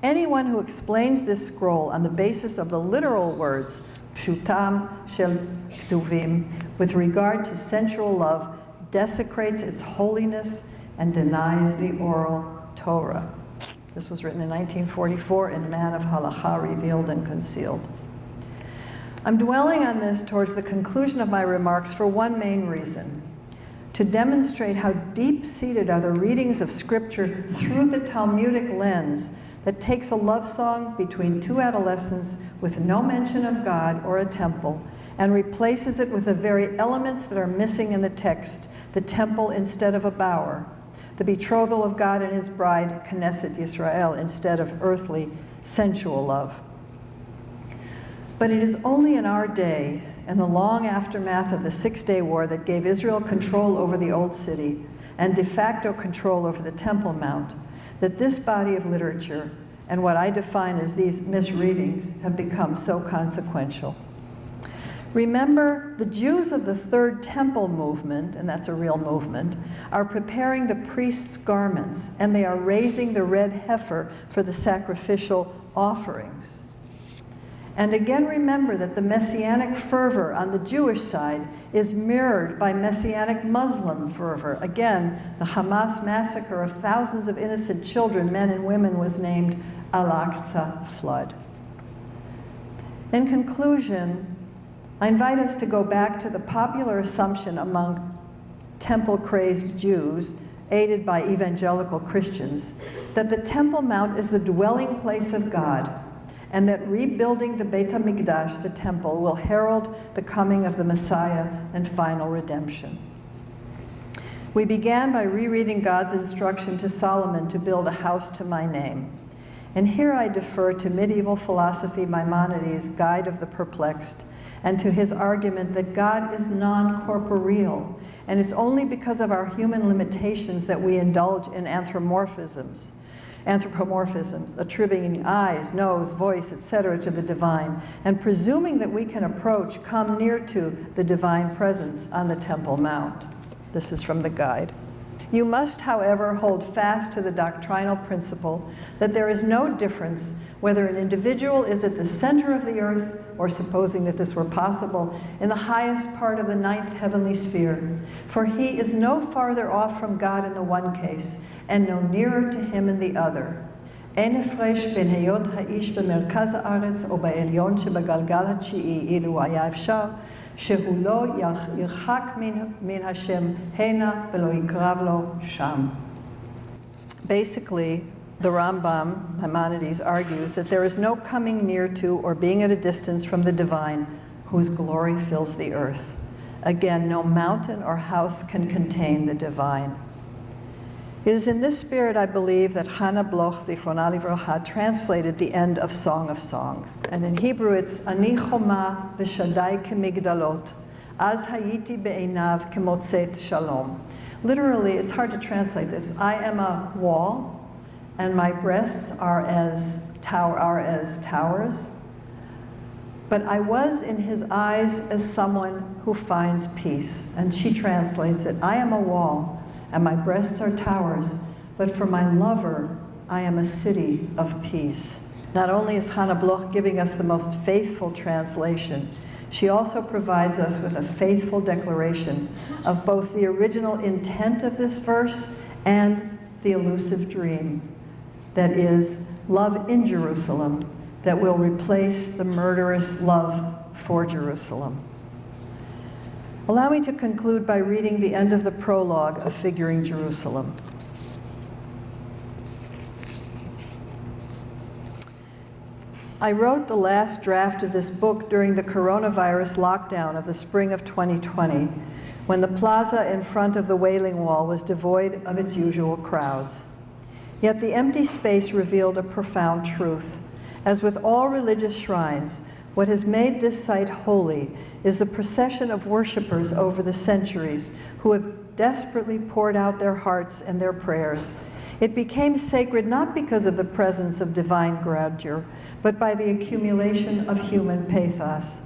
Anyone who explains this scroll on the basis of the literal words, Pshutam Shel Ktuvim, with regard to sensual love, desecrates its holiness and denies the oral Torah. This was written in 1944 in Man of Halakha, Revealed and Concealed. I'm dwelling on this towards the conclusion of my remarks for one main reason: to demonstrate how deep-seated are the readings of Scripture through the Talmudic lens that takes a love song between two adolescents with no mention of God or a temple and replaces it with the very elements that are missing in the text, the temple instead of a bower, the betrothal of God and his bride, Knesset Yisrael, instead of earthly, sensual love. But it is only in our day, in the long aftermath of the Six-Day War that gave Israel control over the Old City and de facto control over the Temple Mount, that this body of literature and what I define as these misreadings have become so consequential. Remember, the Jews of the Third Temple movement, and that's a real movement, are preparing the priests' garments, and they are raising the red heifer for the sacrificial offerings. And again, remember that the messianic fervor on the Jewish side is mirrored by messianic Muslim fervor. Again, the Hamas massacre of thousands of innocent children, men and women, was named Al-Aqsa flood. In conclusion, I invite us to go back to the popular assumption among temple-crazed Jews, aided by evangelical Christians, that the Temple Mount is the dwelling place of God, and that rebuilding the Beit HaMikdash, the temple, will herald the coming of the Messiah and final redemption. We began by rereading God's instruction to Solomon to build a house to my name. And here I defer to medieval philosophy Maimonides' Guide of the Perplexed, and to his argument that God is non-corporeal, and it's only because of our human limitations that we indulge in anthropomorphisms, attributing eyes, nose, voice, etc. to the divine, and presuming that we can come near to the divine presence on the Temple Mount. This is from the Guide. You must, however, hold fast to the doctrinal principle that there is no difference whether an individual is at the center of the earth, or, supposing that this were possible, in the highest part of the ninth heavenly sphere, for he is no farther off from God in the one case, and no nearer to him in the other. אין הפרש בין היות האיש במרכז הארץ או בעליון שבגלגל התשיעי, אילו היה אפשר, שהוא לא ירחק מן השם הנה ולא יקרב לו שם. Basically, the Rambam, Maimonides, argues that there is no coming near to or being at a distance from the divine whose glory fills the earth. Again, no mountain or house can contain the divine. It is in this spirit, I believe, that Hannah Bloch, Zichrona Livracha, translated the end of Song of Songs. And in Hebrew, it's Ani choma v'shadai kemigdalot, az hayiti be'einav kemotzet shalom. Literally, it's hard to translate this. I am a wall, and my breasts are as towers. But I was in his eyes as someone who finds peace. And she translates it, I am a wall, and my breasts are towers, but for my lover, I am a city of peace. Not only is Hannah Bloch giving us the most faithful translation, she also provides us with a faithful declaration of both the original intent of this verse and the elusive dream that is love in Jerusalem that will replace the murderous love for Jerusalem. Allow me to conclude by reading the end of the prologue of Figuring Jerusalem. I wrote the last draft of this book during the coronavirus lockdown of the spring of 2020, when the plaza in front of the Wailing Wall was devoid of its usual crowds. Yet the empty space revealed a profound truth. As with all religious shrines, what has made this site holy is the procession of worshipers over the centuries who have desperately poured out their hearts and their prayers. It became sacred not because of the presence of divine grandeur, but by the accumulation of human pathos.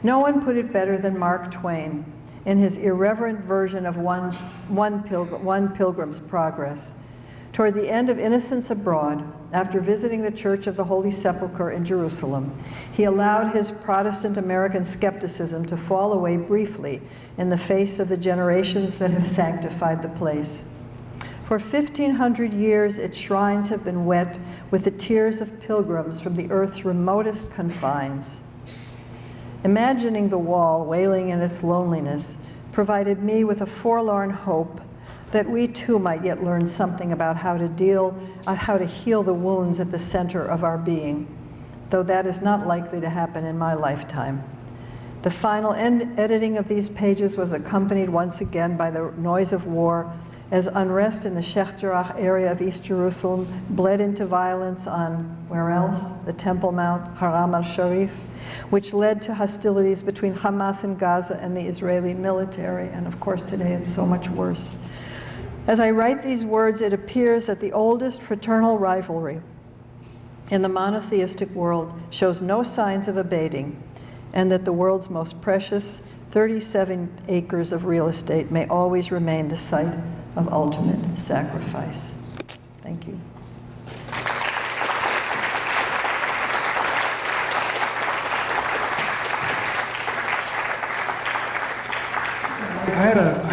No one put it better than Mark Twain in his irreverent version of One Pilgrim's Progress. Toward the end of Innocents Abroad, after visiting the Church of the Holy Sepulchre in Jerusalem, he allowed his Protestant American skepticism to fall away briefly in the face of the generations that have sanctified the place. For 1,500 years, its shrines have been wet with the tears of pilgrims from the earth's remotest confines. Imagining the wall wailing in its loneliness provided me with a forlorn hope that we too might yet learn something about how to heal the wounds at the center of our being, though that is not likely to happen in my lifetime. The final editing of these pages was accompanied once again by the noise of war, as unrest in the Sheikh Jarrah area of East Jerusalem bled into violence on, where else? The Temple Mount, Haram al-Sharif, which led to hostilities between Hamas in Gaza and the Israeli military, and of course today it's so much worse. As I write these words, it appears that the oldest fraternal rivalry in the monotheistic world shows no signs of abating, and that the world's most precious 37 acres of real estate may always remain the site of ultimate sacrifice. Thank you.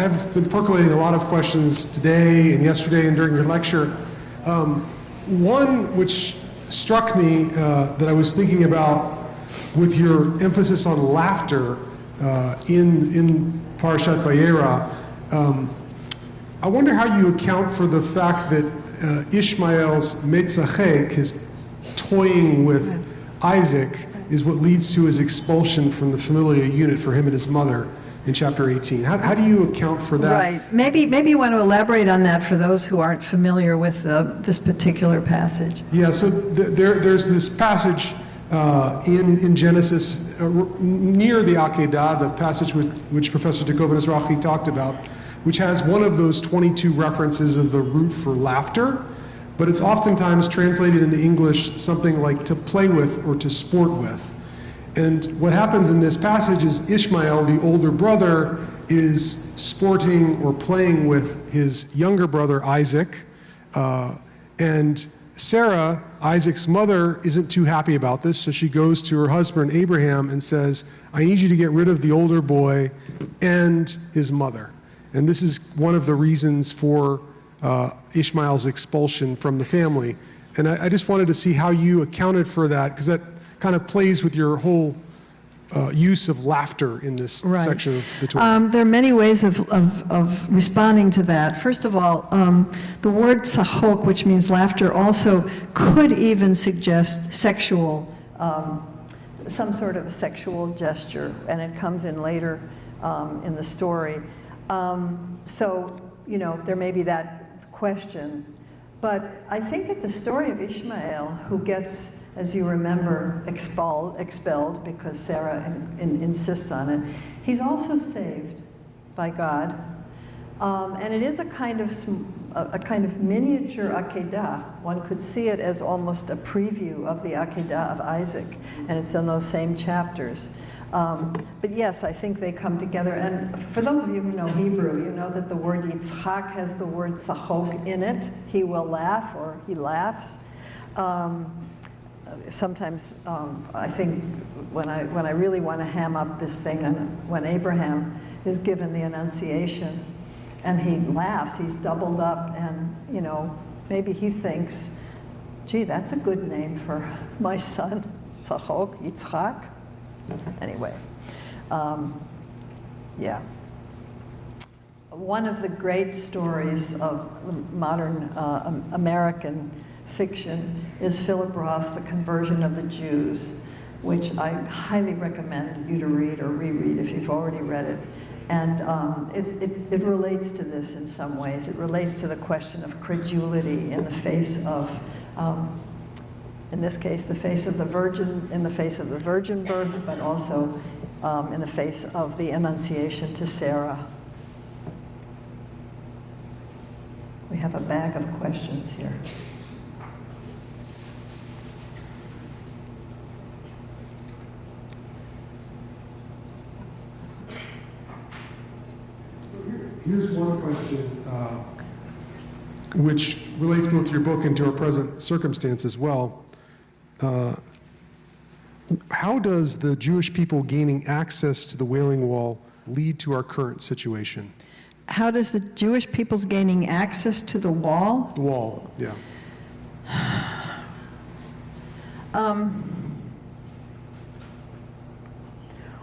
I've been percolating a lot of questions today and yesterday and during your lecture. One which struck me that I was thinking about with your emphasis on laughter in Parashat Vayera. I wonder how you account for the fact that Ishmael's metzachek, his toying with Isaac, is what leads to his expulsion from the familial unit for him and his mother in chapter 18. How do you account for that? Right. Maybe you want to elaborate on that for those who aren't familiar with this particular passage. Yeah, so there's this passage in Genesis near the Akedah, the passage which Professor DeKoven Ezrahi talked about, which has one of those 22 references of the root for laughter, but it's oftentimes translated into English something like to play with or to sport with. And what happens in this passage is Ishmael, the older brother, is sporting or playing with his younger brother Isaac, and Sarah, Isaac's mother, isn't too happy about this, so she goes to her husband Abraham and says, I need you to get rid of the older boy and his mother. And this is one of the reasons for Ishmael's expulsion from the family. And I just wanted to see how you accounted for that, because that kind of plays with your whole use of laughter in this section of the Torah. There are many ways of responding to that. First of all, the word tzachok, which means laughter, also could even suggest sexual, some sort of a sexual gesture, and it comes in later in the story. So, there may be that question. But I think that the story of Ishmael, who gets, as you remember, expelled because Sarah insists on it, he's also saved by God. And it is a kind of miniature Akedah. One could see it as almost a preview of the Akedah of Isaac, and it's in those same chapters. But yes, I think they come together. And for those of you who know Hebrew, you know that the word Yitzchak has the word tzachok in it. He will laugh, or he laughs. sometimes I think when I really want to ham up this thing, and when Abraham is given the Annunciation and he laughs, he's doubled up, and you know, maybe he thinks, gee, that's a good name for my son, Yitzchak. Anyway, yeah. One of the great stories of modern American fiction is Philip Roth's The Conversion of the Jews, which I highly recommend you to read or reread if you've already read it. And it relates to this in some ways. It relates to the question of credulity in the face of, in this case, the face of the virgin, in the face of the virgin birth, but also in the face of the Annunciation to Sarah. We have a bag of questions here. Here's one question, which relates both to your book and to our present circumstance as well. How does the Jewish people gaining access to the Wailing Wall lead to our current situation? How does the Jewish people's gaining access to the wall? The wall, yeah.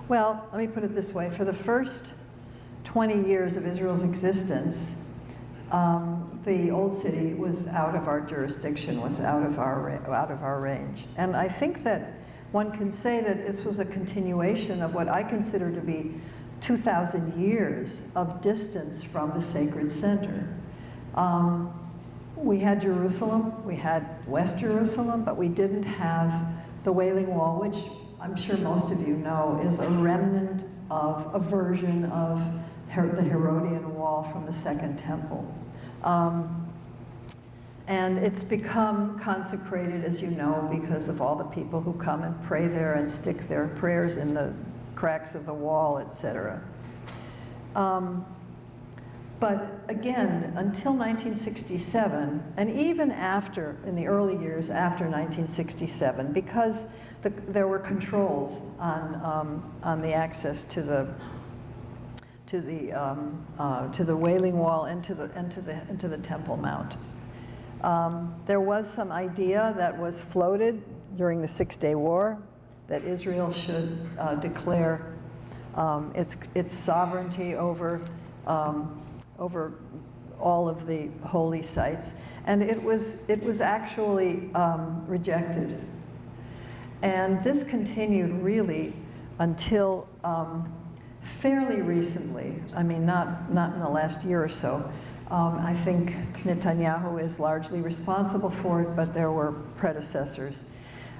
Well, let me put it this way. For the first 20 years of Israel's existence, the old city was out of our jurisdiction, was out of our range. And I think that one can say that this was a continuation of what I consider to be 2,000 years of distance from the sacred center. We had Jerusalem, we had West Jerusalem, but we didn't have the Wailing Wall, which I'm sure most of you know is a remnant of a version of the Herodian wall from the Second Temple. And it's become consecrated, as you know, because of all the people who come and pray there and stick their prayers in the cracks of the wall, etc. But again, until 1967, and even after, in the early years after 1967, because there were controls on the access to the Wailing Wall and to the Temple Mount. There was some idea that was floated during the Six-Day War that Israel should declare its sovereignty over all of the holy sites, and it was actually rejected. And this continued really until fairly recently. I mean, not in the last year or so. I think Netanyahu is largely responsible for it, but there were predecessors.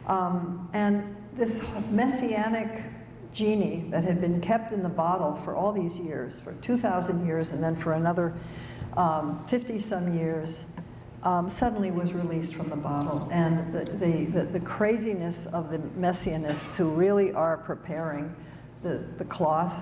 And this messianic genie that had been kept in the bottle for all these years, for 2,000 years, and then for another 50-some years, suddenly was released from the bottle. And the craziness of the messianists who really are preparing the cloth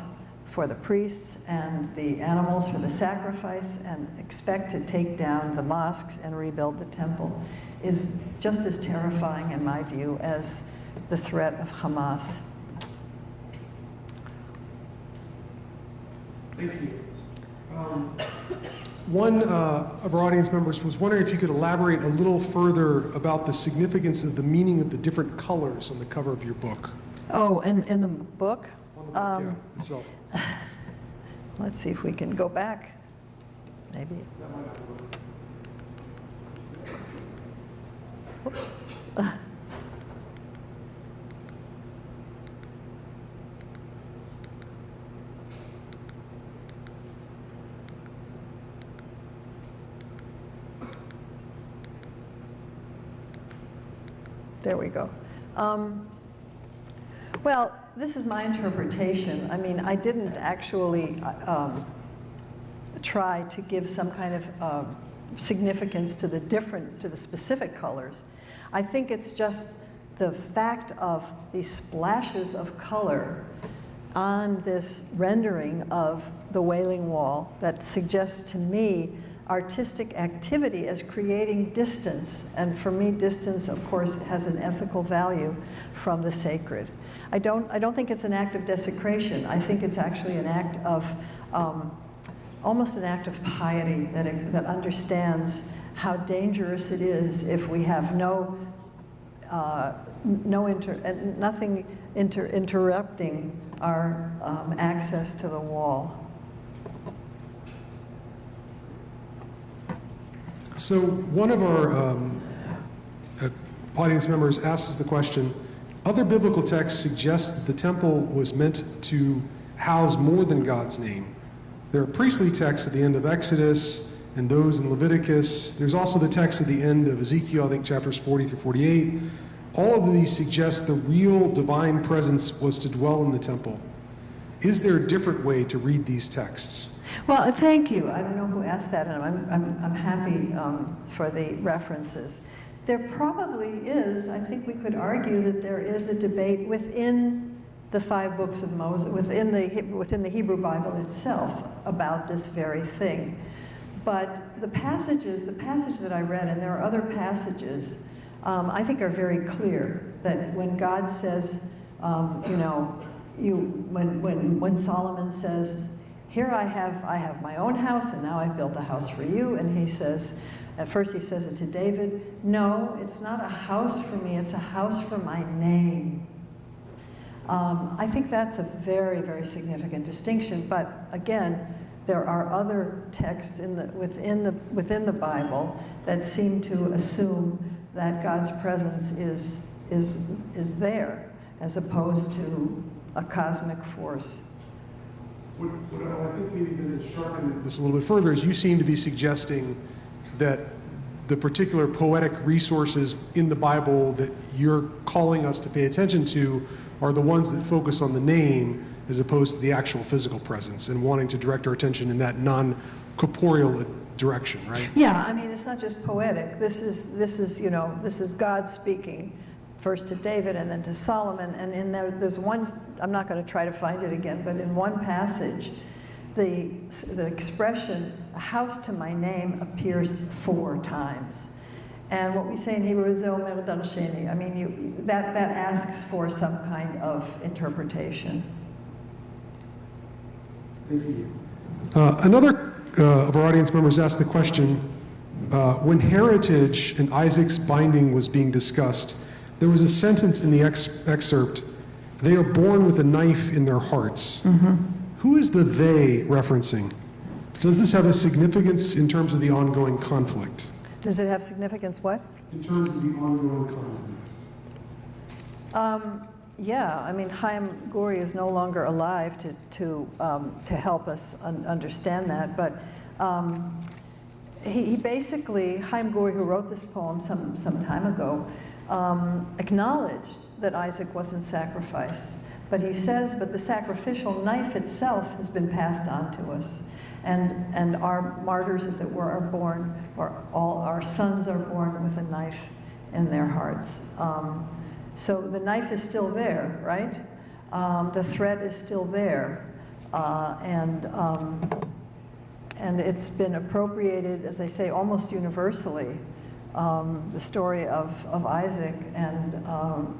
for the priests and the animals for the sacrifice and expect to take down the mosques and rebuild the temple is just as terrifying, in my view, as the threat of Hamas. Thank you. One of our audience members was wondering if you could elaborate a little further about the significance of the meaning of the different colors on the cover of your book. Oh, in the book? On the book, yeah, itself. Let's see if we can go back. Maybe. Whoops. There we go. Well, this is my interpretation. I mean, I didn't actually try to give some kind of significance to the specific colors. I think it's just the fact of these splashes of color on this rendering of the Wailing Wall that suggests to me artistic activity as creating distance. And for me, distance, of course, has an ethical value from the sacred. I don't think it's an act of desecration. I think it's actually an act of, almost an act of piety that understands how dangerous it is if we have nothing interrupting our access to the wall. So one of our audience members asks the question, other biblical texts suggest that the temple was meant to house more than God's name. There are priestly texts at the end of Exodus and those in Leviticus. There's also the text at the end of Ezekiel, I think chapters 40 through 48. All of these suggest the real divine presence was to dwell in the temple. Is there a different way to read these texts? Well, thank you. I don't know who asked that, and I'm happy for the references. There probably is. I think we could argue that there is a debate within the 5 books of Moses, within the Hebrew Bible itself, about this very thing. But the passage that I read, and there are other passages, I think are very clear that when God says, when Solomon says, "Here I have my own house, and now I've built a house for you," and he says, at first he says it to David, "No, it's not a house for me, it's a house for my name." I think that's a very, very significant distinction, but again, there are other texts within the Bible that seem to assume that God's presence is there, as opposed to a cosmic force. What I think maybe to sharpen this a little bit further is you seem to be suggesting that the particular poetic resources in the Bible that you're calling us to pay attention to are the ones that focus on the name as opposed to the actual physical presence, and wanting to direct our attention in that non-corporeal direction, right? Yeah, I mean, it's not just poetic. This is God speaking first to David and then to Solomon, and in there's one, I'm not going to try to find it again, but in one passage, the expression, "a house to my name," appears 4 times. And what we say in Hebrew is "Omer darsheni." I mean, that asks for some kind of interpretation. Thank you. Another of our audience members asked the question, when heritage and Isaac's binding was being discussed, there was a sentence in the excerpt, "They are born with a knife in their hearts." Mm-hmm. Who is the "they" referencing? Does this have a significance in terms of the ongoing conflict? Does it have significance what? In terms of the ongoing conflict. Yeah, I mean, Chaim Guri is no longer alive to help us understand that, but he basically, Chaim Guri, who wrote this poem some time ago, acknowledged that Isaac wasn't sacrificed. But he says, but the sacrificial knife itself has been passed on to us. And our martyrs, as it were, are born, or all our sons are born with a knife in their hearts. So the knife is still there, right? The threat is still there. And it's been appropriated, as I say, almost universally. The story of Isaac, and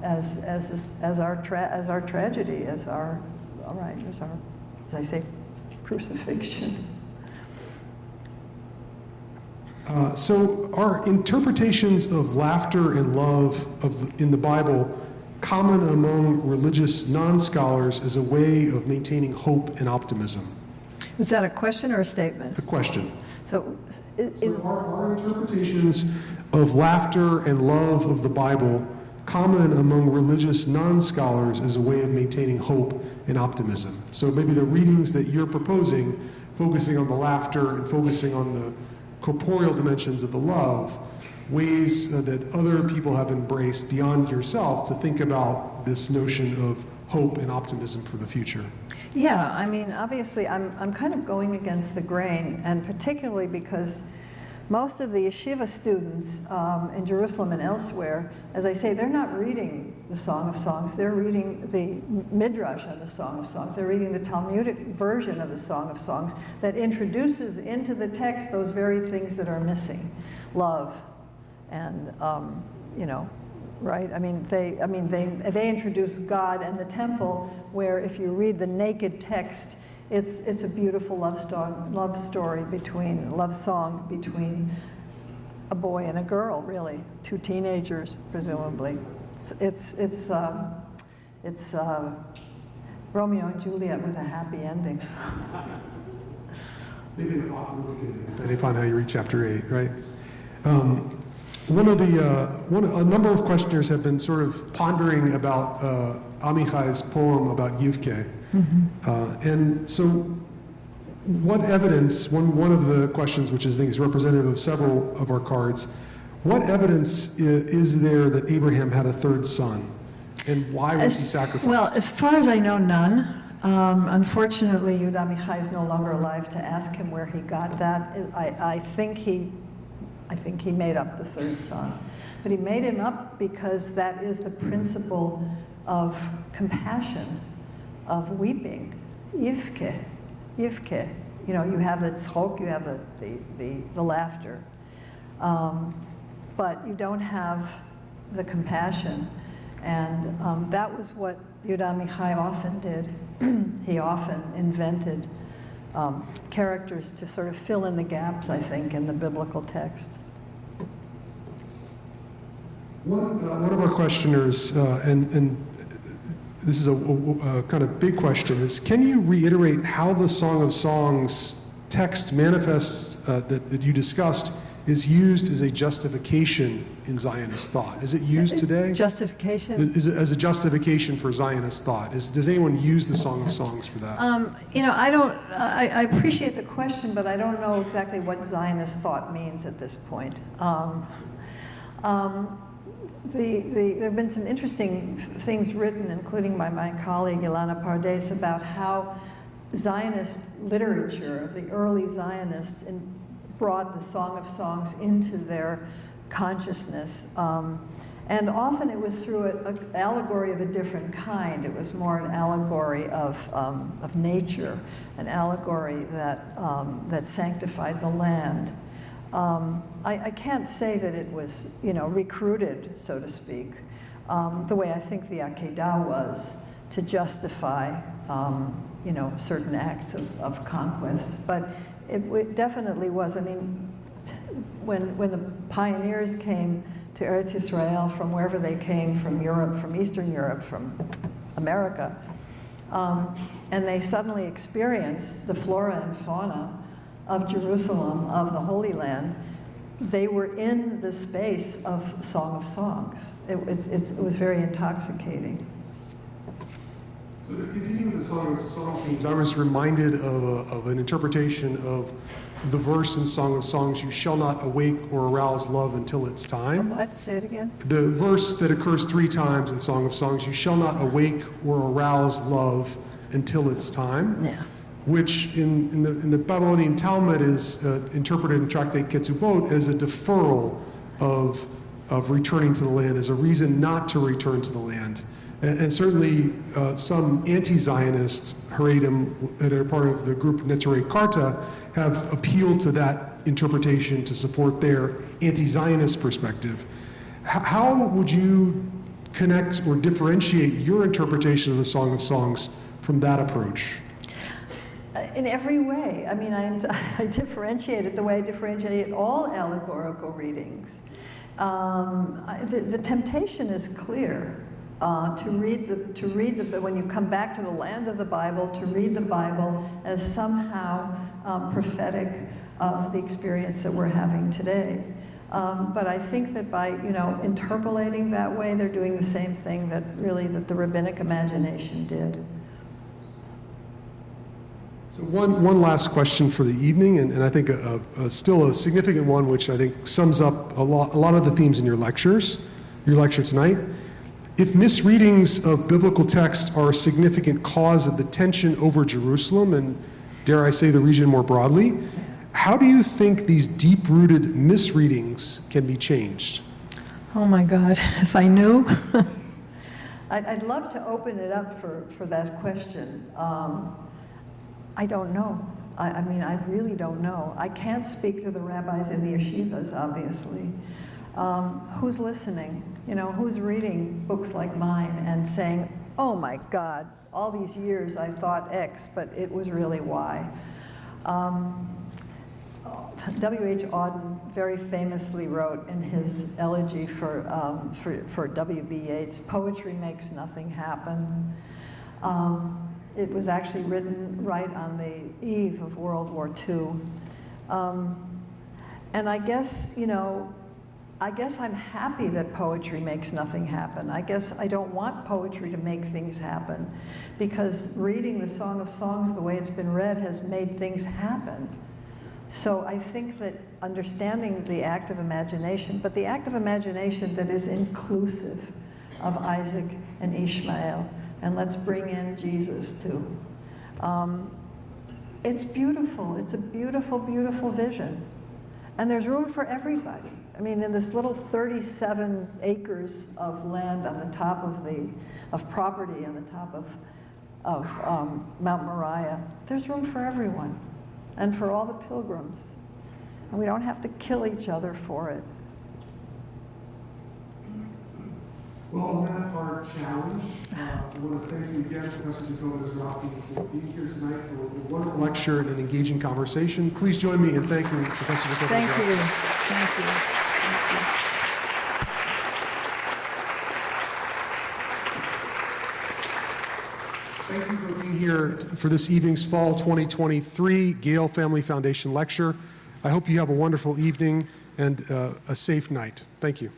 as our tragedy, as our as I say, crucifixion. So are interpretations of laughter and love in the Bible common among religious non-scholars as a way of maintaining hope and optimism? Was that a question or a statement? A question. So are interpretations of laughter and love of the Bible common among religious non-scholars as a way of maintaining hope and optimism? So maybe the readings that you're proposing, focusing on the laughter and focusing on the corporeal dimensions of the love, ways that other people have embraced beyond yourself to think about this notion of hope and optimism for the future. Yeah, I mean, obviously, I'm kind of going against the grain, and particularly because most of the yeshiva students in Jerusalem and elsewhere, as I say, they're not reading the Song of Songs, they're reading the Midrash of the Song of Songs, they're reading the Talmudic version of the Song of Songs that introduces into the text those very things that are missing, love and, you know, right? I mean, they introduce God and the temple, where if you read the naked text, it's a beautiful love story between, love song between a boy and a girl, really, two teenagers, presumably. It's Romeo and Juliet with a happy ending. Maybe an awkward beginning, depending upon how you read chapter 8, right? A number of questioners have been sort of pondering about Amichai's poem about Yivke. And so what evidence, one of the questions, which I think is representative of several of our cards, what evidence is there that Abraham had a third son? And why was he sacrificed? Well, as far as I know, none. Unfortunately, Yehuda Amichai is no longer alive to ask him where he got that. I think he made up the third son. But he made him up because that is the principle of compassion, of weeping. Yivke. You know, you have the tzchok, you have the laughter. But you don't have the compassion. And that was what Yehuda Amichai often did. He often invented characters to sort of fill in the gaps, I think, in the biblical text. One of our questioners, and this is a kind of big question, is can you reiterate how the Song of Songs text manifests that you discussed is used as a justification in Zionist thought? Is it used today? Justification? Is it as a justification for Zionist thought? Does anyone use the Song of Songs for that? You know, I appreciate the question, but I don't know exactly what Zionist thought means at this point. There have been some interesting things written, including by my colleague Ilana Pardes, about how Zionist literature, the early Zionists, brought the Song of Songs into their consciousness. And often it was through an allegory of a different kind. It was more an allegory of nature, an allegory that sanctified the land. I can't say that it was, you know, recruited, so to speak, the way I think the Akedah was to justify, you know, certain acts of conquest. But it definitely was. I mean, when the pioneers came to Eretz Yisrael from wherever they came, from Europe, from Eastern Europe, from America, and they suddenly experienced the flora and fauna of Jerusalem, of the Holy Land, they were in the space of Song of Songs. It was very intoxicating. So to continue with the Song of Songs themes, I was reminded of an interpretation of the verse in Song of Songs, "You shall not awake or arouse love until it's time." What? Say it again. The verse that occurs 3 times in Song of Songs, "You shall not awake or arouse love until it's time." Yeah. Which in the Babylonian Talmud is interpreted in Tractate Ketubot as a deferral of returning to the land, as a reason not to return to the land. And certainly some anti-Zionist Haredim that are part of the group Neturei Karta have appealed to that interpretation to support their anti-Zionist perspective. How would you connect or differentiate your interpretation of the Song of Songs from that approach? In every way. I mean, I differentiate it the way I differentiate all allegorical readings. The temptation is clear to read when you come back to the land of the Bible, to read the Bible as somehow prophetic of the experience that we're having today. But I think that by, you know, interpolating that way, they're doing the same thing that the rabbinic imagination did. So one last question for the evening, and I think still a significant one, which I think sums up a lot of the themes in your lecture tonight. If misreadings of biblical text are a significant cause of the tension over Jerusalem, and dare I say the region more broadly, how do you think these deep-rooted misreadings can be changed? Oh my God, if I knew. I'd love to open it up for that question. I don't know. I mean, I really don't know. I can't speak to the rabbis in the yeshivas, obviously. Who's listening? You know, who's reading books like mine and saying, oh my God, all these years I thought X, but it was really Y. W.H. Auden very famously wrote in his elegy for W.B. Yeats, "Poetry makes nothing happen." It was actually written right on the eve of World War II. And I guess, you know, I guess I'm happy that poetry makes nothing happen. I guess I don't want poetry to make things happen, because reading the Song of Songs the way it's been read has made things happen. So I think that understanding the act of imagination, but the act of imagination that is inclusive of Isaac and Ishmael, and let's bring in Jesus too. It's beautiful. It's a beautiful, beautiful vision. And there's room for everybody. I mean, in this little 37 acres of land on the top of property on the top of Mount Moriah, there's room for everyone and for all the pilgrims. And we don't have to kill each other for it. Well, that's our challenge. I want to thank you again, Professor DeKoven Ezrahi, for being here tonight for a wonderful lecture and an engaging conversation. Please join me in thanking Professor DeKoven Ezrahi. Thank you. Thank you. Thank you for being here for this evening's Fall 2023 Gale Family Foundation Lecture. I hope you have a wonderful evening and a safe night. Thank you.